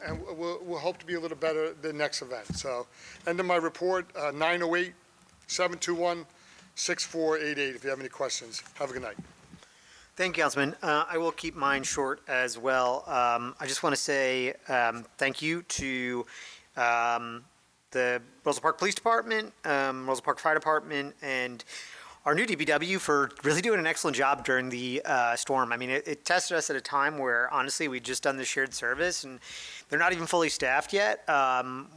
and we'll hope to be a little better the next event. So, end of my report, 908-721-6488 if you have any questions. Have a good night. Thank you, Councilman. I will keep mine short as well. I just want to say thank you to the Roselle Park Police Department, Roselle Park Fire Department, and our new DPW for really doing an excellent job during the storm. I mean, it tested us at a time where, honestly, we'd just done the shared service, and they're not even fully staffed yet,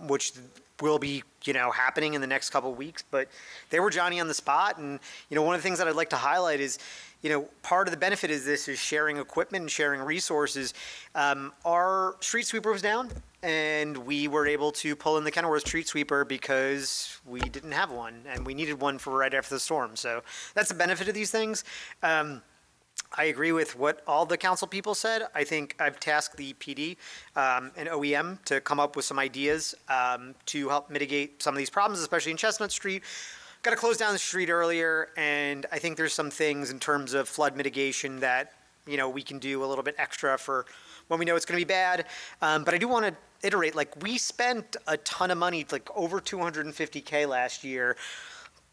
which will be, happening in the next couple of weeks. But they were Johnny on the spot, and, one of the things that I'd like to highlight is, part of the benefit of this is sharing equipment and sharing resources. Our street sweeper was down, and we were able to pull in the Kenilworth street sweeper because we didn't have one, and we needed one for right after the storm. So that's the benefit of these things. I agree with what all the council people said. I think I've tasked the PD and OEM to come up with some ideas to help mitigate some of these problems, especially in Chestnut Street. Got to close down the street earlier, and I think there's some things in terms of flood mitigation that we can do a little bit extra for when we know it's going to be bad. But I do want to iterate, we spent a ton of money, over $250K last year,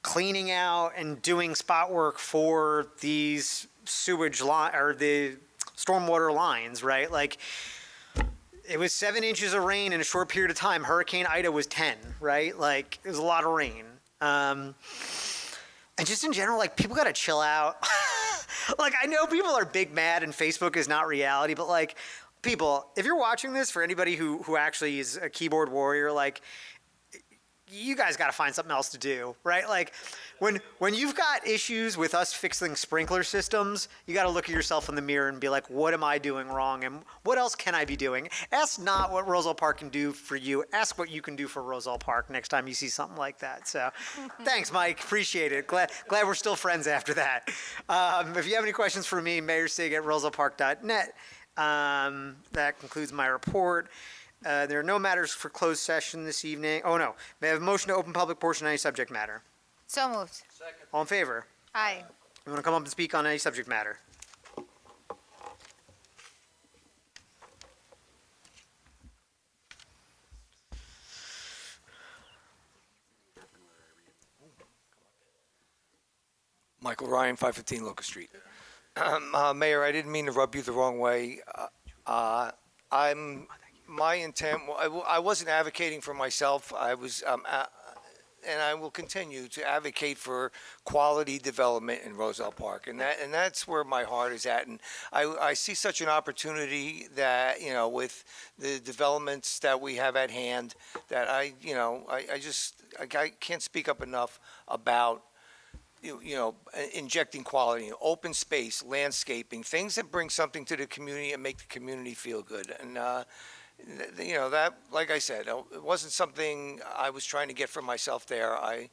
cleaning out and doing spot work for these sewage line or the stormwater lines, right? It was 7 inches of rain in a short period of time. Hurricane Ida was 10, right? It was a lot of rain. And just in general, people got to chill out. I know people are big mad and Facebook is not reality, but people, if you're watching this, for anybody who actually is a keyboard warrior, you guys got to find something else to do, right? When you've got issues with us fixing sprinkler systems, you got to look at yourself in the mirror and be like, what am I doing wrong? And what else can I be doing? Ask not what Roselle Park can do for you. Ask what you can do for Roselle Park next time you see something like that. So thanks, Mike. Appreciate it. Glad we're still friends after that. If you have any questions for me, mayorsig@rosellepark.net. That concludes my report. There are no matters for closed session this evening. Oh, no. May I have a motion to open public portion on any subject matter? So moved. Second. All in favor? Aye. You want to come up and speak on any subject matter? Michael Ryan, 515 Locust Street. Mayor, I didn't mean to rub you the wrong way. My intent, I wasn't advocating for myself. I was, and I will continue to advocate for quality development in Roselle Park, and that's where my heart is at. And I see such an opportunity that with the developments that we have at hand, that I can't speak up enough about injecting quality, open space, landscaping, things that bring something to the community and make the community feel good. And that, like I said, it wasn't something I was trying to get for myself there. I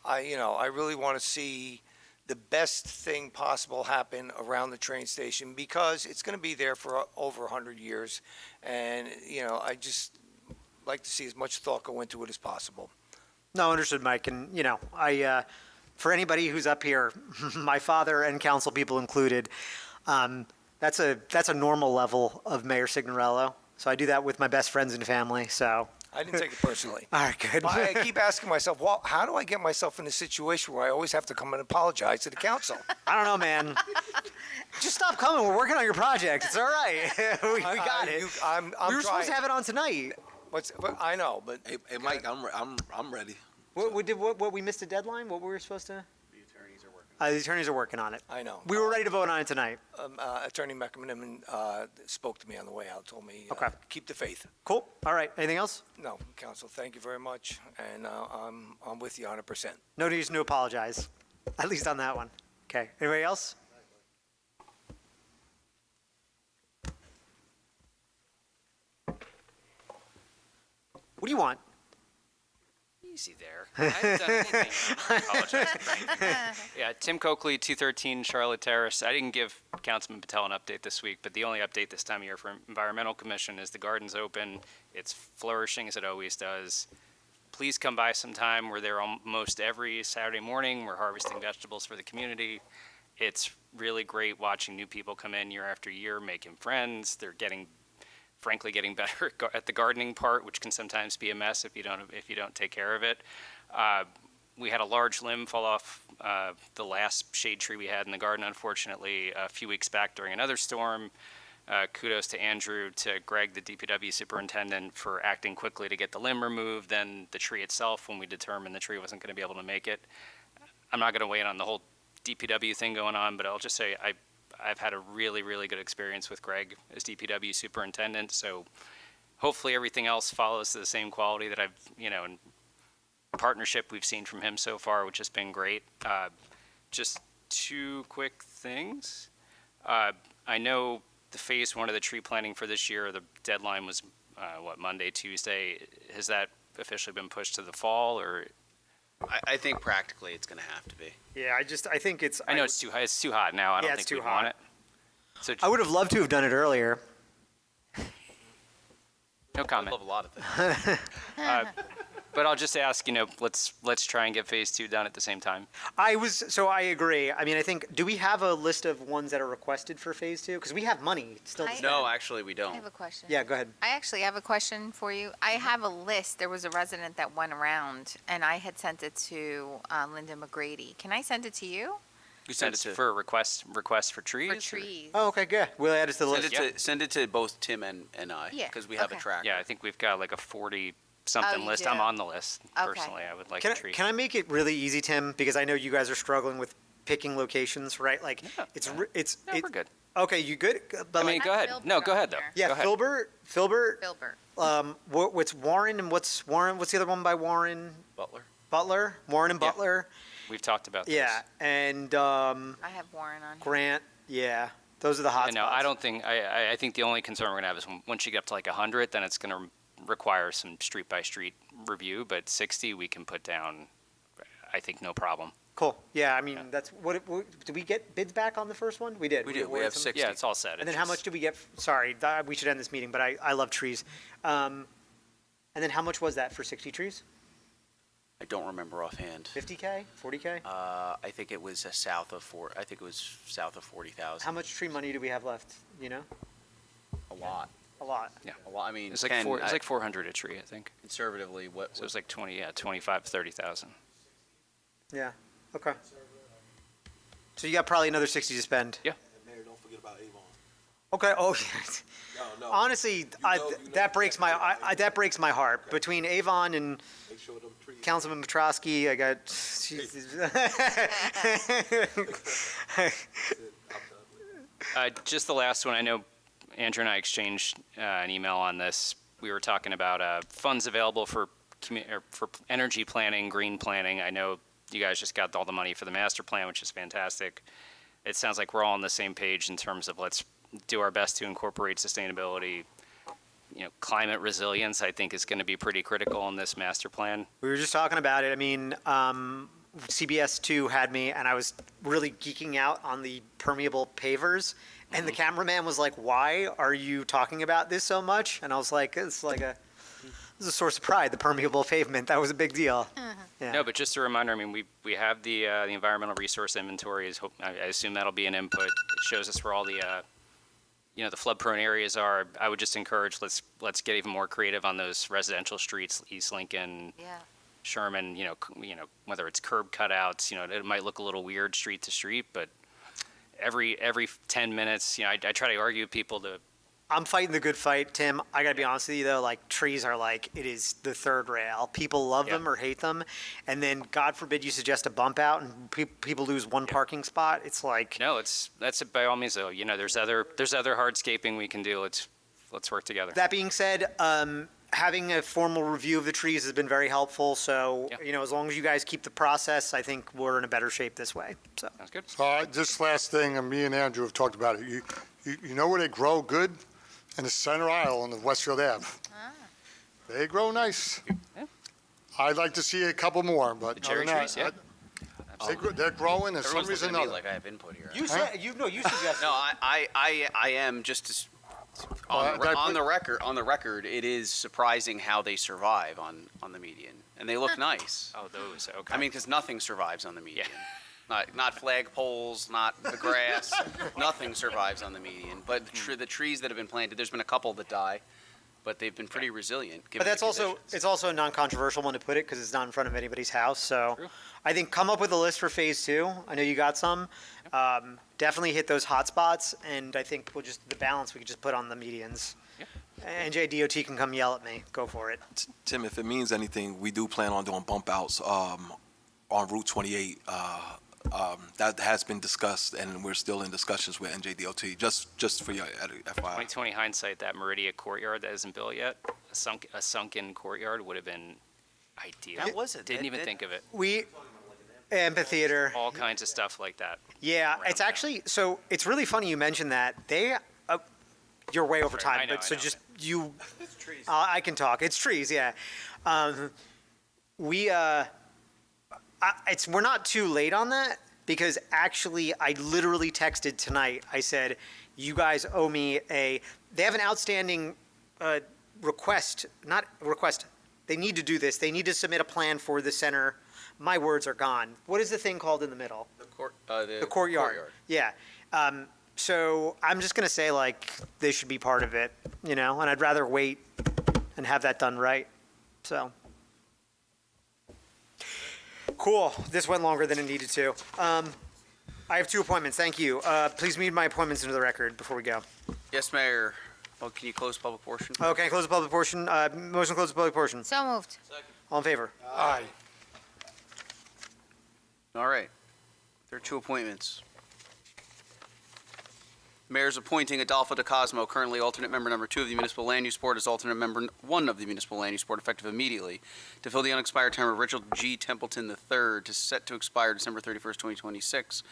really want to see the best thing possible happen around the train station, because it's going to be there for over 100 years. And, I just like to see as much thought go into it as possible. No, understood, Mike. And, for anybody who's up here, my father and council people included, that's a normal level of Mayor Signorello. So I do that with my best friends and family. So I didn't take it personally. All right, good. I keep asking myself, well, how do I get myself in a situation where I always have to come and apologize to the council? I don't know, man. Just stop coming. We're working on your project. It's all right. we got it. We were supposed to have it on tonight. I know, but Hey, Mike, I'm ready. What we missed a deadline? What we were supposed to? The attorneys are working on it. I know. We were ready to vote on it tonight. Attorney McManaman spoke to me on the way out, told me, Okay. keep the faith. Cool. All right. Anything else? No, council, thank you very much, and I'm with you 100%. No need to apologize, at least on that one. Okay. Anybody else? What do you want? Easy there. I haven't done anything. I apologize. Yeah, Tim Coakley, 213 Charlotte Terrace. I didn't give Councilman Patel an update this week, but the only update this time of year for Environmental Commission is the garden's open. It's flourishing as it always does. Please come by sometime. We're there almost every Saturday morning. We're harvesting vegetables for the community. It's really great watching new people come in year after year, making friends. They're frankly getting better at the gardening part, which can sometimes be a mess if you don't take care of it. We had a large limb fall off the last shade tree we had in the garden, unfortunately, a few weeks back during another storm. Kudos to Andrew, to Greg, the DPW superintendent, for acting quickly to get the limb removed, then the tree itself when we determined the tree wasn't going to be able to make it. I'm not going to wait on the whole DPW thing going on, but I'll just say I've had a really, really good experience with Greg as DPW superintendent, so hopefully everything else follows the same quality that I've, in partnership we've seen from him so far, which has been great. Just two quick things. I know the phase one of the tree planting for this year, the deadline was, Monday, Tuesday. Has that officially been pushed to the fall, or? I think practically it's going to have to be. Yeah, I think it's. I know it's too high. It's too hot now. I don't Yeah, think it's too we want hot. it. So I would have loved to have done it earlier. no comment. I love a lot of things. But I'll just ask, let's try and get phase two done at the same time. I agree. I mean, I think, do we have a list of ones that are requested for phase two? Because we have money still to spend. No, actually, we I don't. have a question. Yeah, go ahead. I actually have a question for you. I have a list. There was a resident that went around, and I had sent it to Linda McGrady. Can I send it to you? We send it That's to for requests for trees? For or- trees. Oh, okay, good. We'll add it to the list. Send it to both Tim and I, Yeah, because we have a okay. track. Yeah, I think we've got like a 40-something you list. do? I'm on the list, Okay. personally. I would like Can a tree. I make it really easy, Tim? Because I know you guys are struggling with picking locations, right? Like, No, we're good. Okay, you good? But I mean, like, go ahead. Filbert No, go on ahead, though. here. yeah, Go ahead. Filbert. Filbert. What's Warren and what's the other one by Warren? Butler. Warren and Yeah. Butler. We've talked about this. Yeah, and I have Warren on here. Grant. Yeah, those are the hot No, spots. I don't think, I think the only concern we're going to have is once you get up to like 100, then it's going to require some street-by-street review, but 60 we can put down, I think, no problem. Cool. Yeah, I mean, that's what did we get bids back on the first one? We did. We did. We awarded have some? 60. Yeah, it's all set. And It's then how just- much did we get? Sorry, we should end this meeting, but I love trees. And then how much was that for 60 trees? I don't remember offhand. 50K? 40K? I think it was south of 40,000. How much tree money do we have left? You know? A lot. A lot. Yeah. A lot. I mean, It's like, Ken, it's like 400 a tree, I think. conservatively, what? So it's like 25, 30,000. Yeah. Okay. So you got probably another 60 to spend. Yeah. Mayor, don't forget about Avon. Okay. Oh, No. honestly, that breaks that breaks my heart. Between Avon and Make sure them trees. Councilman Petrosky, I got. Just the last one, I know Andrew and I exchanged an email on this. We were talking about funds available for for energy planning, green planning. I know you guys just got all the money for the master plan, which is fantastic. It sounds like we're all on the same page in terms of let's do our best to incorporate sustainability. Climate resilience, I think, is going to be pretty critical in this master plan. We were just talking about it. I mean, CBS 2 had me, and I was really geeking out on the permeable pavers. And the cameraman was like, "Why are you talking about this so much?" And I was like, "It's a source of pride. The permeable pavement. That was a big deal." Yeah. No, but just a reminder. I mean, we have the environmental resource inventory. I assume that'll be an input. It shows us where all the the flood-prone areas are. I would just encourage let's get even more creative on those residential streets, East Lincoln, Yeah. Sherman. Whether it's curb cutouts. It might look a little weird street to street, but every 10 minutes, I try to argue with people to. I'm fighting the good fight, Tim. I gotta be honest with you though. Like trees are it is the third rail. People love them or hate them, and then God forbid you suggest a bump out and people lose one parking spot. It's like No, that's it by all means though. There's other hardscaping we can do. Let's work together. That being said, having a formal review of the trees has been very helpful. So as long as you guys keep the process, I think we're in a better shape this way. So sounds good. So this last thing, and me and Andrew have talked about it. You know where they grow good? In the center aisle on the Westfield Ave. They grow nice. I'd like to see a couple more, but The cherry other than trees, yeah. they're growing, and some Everyone's reason looking at or me another. like I have input here. you said you suggested. No, I am just on the record. It is surprising how they survive on the median, and they look nice. Oh, those. Okay. I mean, because nothing survives on the median. Not flagpoles, not the grass. Nothing survives on the median. But the trees that have been planted, there's been a couple that die, but they've been pretty resilient. But given that's the also conditions. it's also a non-controversial one to put it because it's not in front of anybody's house. So True. I think come up with a list for phase two. I know you got some. Definitely hit those hot spots, and I think the balance we could just put on the medians. NJDOT can come yell at me. Go for it. Tim, if it means anything, we do plan on doing bump outs on Route 28. That has been discussed, and we're still in discussions with NJDOT, just for your FYI. 2020 hindsight, that Meridia courtyard that isn't built yet, a sunken courtyard would have been ideal. That was it. Didn't even think of it. Amphitheater. All kinds of stuff like that. Yeah, it's actually, so it's really funny you mentioned that. You're way over time, I know, but so I know. just I can talk. It's trees, yeah. We're not too late on that because actually I literally texted tonight. I said, you guys owe me they have an outstanding not request. They need to do this. They need to submit a plan for the center. My words are gone. What is the thing called in the middle? The courtyard. Yeah. So I'm just going to say, like, they should be part of it, and I'd rather wait and have that done right. So. Cool. This went longer than it needed to. I have 2 appointments. Thank you. Please read my appointments into the record before we go. Yes, Mayor. Oh, can you close public portion? Okay, close the public portion. Motion to close the public portion. So moved. All in favor? Aye. All right. There are 2 appointments. Mayor's appointing Adolfo DeCosmo, currently alternate member number 2 of the Municipal Land Use Board, as alternate member 1 of the Municipal Land Use Board, effective immediately, to fill the unexpired term of Richard G. Templeton III, set to expire December 31st, 2026,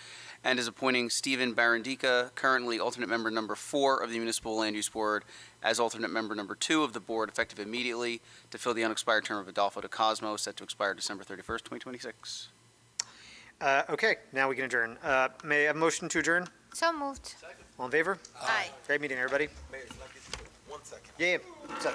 and is appointing Stephen Barandica, currently alternate member number 4 of the Municipal Land Use Board, as alternate member number 2 of the board, effective immediately, to fill the unexpired term of Adolfo DeCosmo, set to expire December 31st, 2026. Okay, now we can adjourn. May I have a motion to adjourn? So moved. All in favor? Aye. Great meeting, everybody. Mayor, can I get 1 second? Yeah. What's up?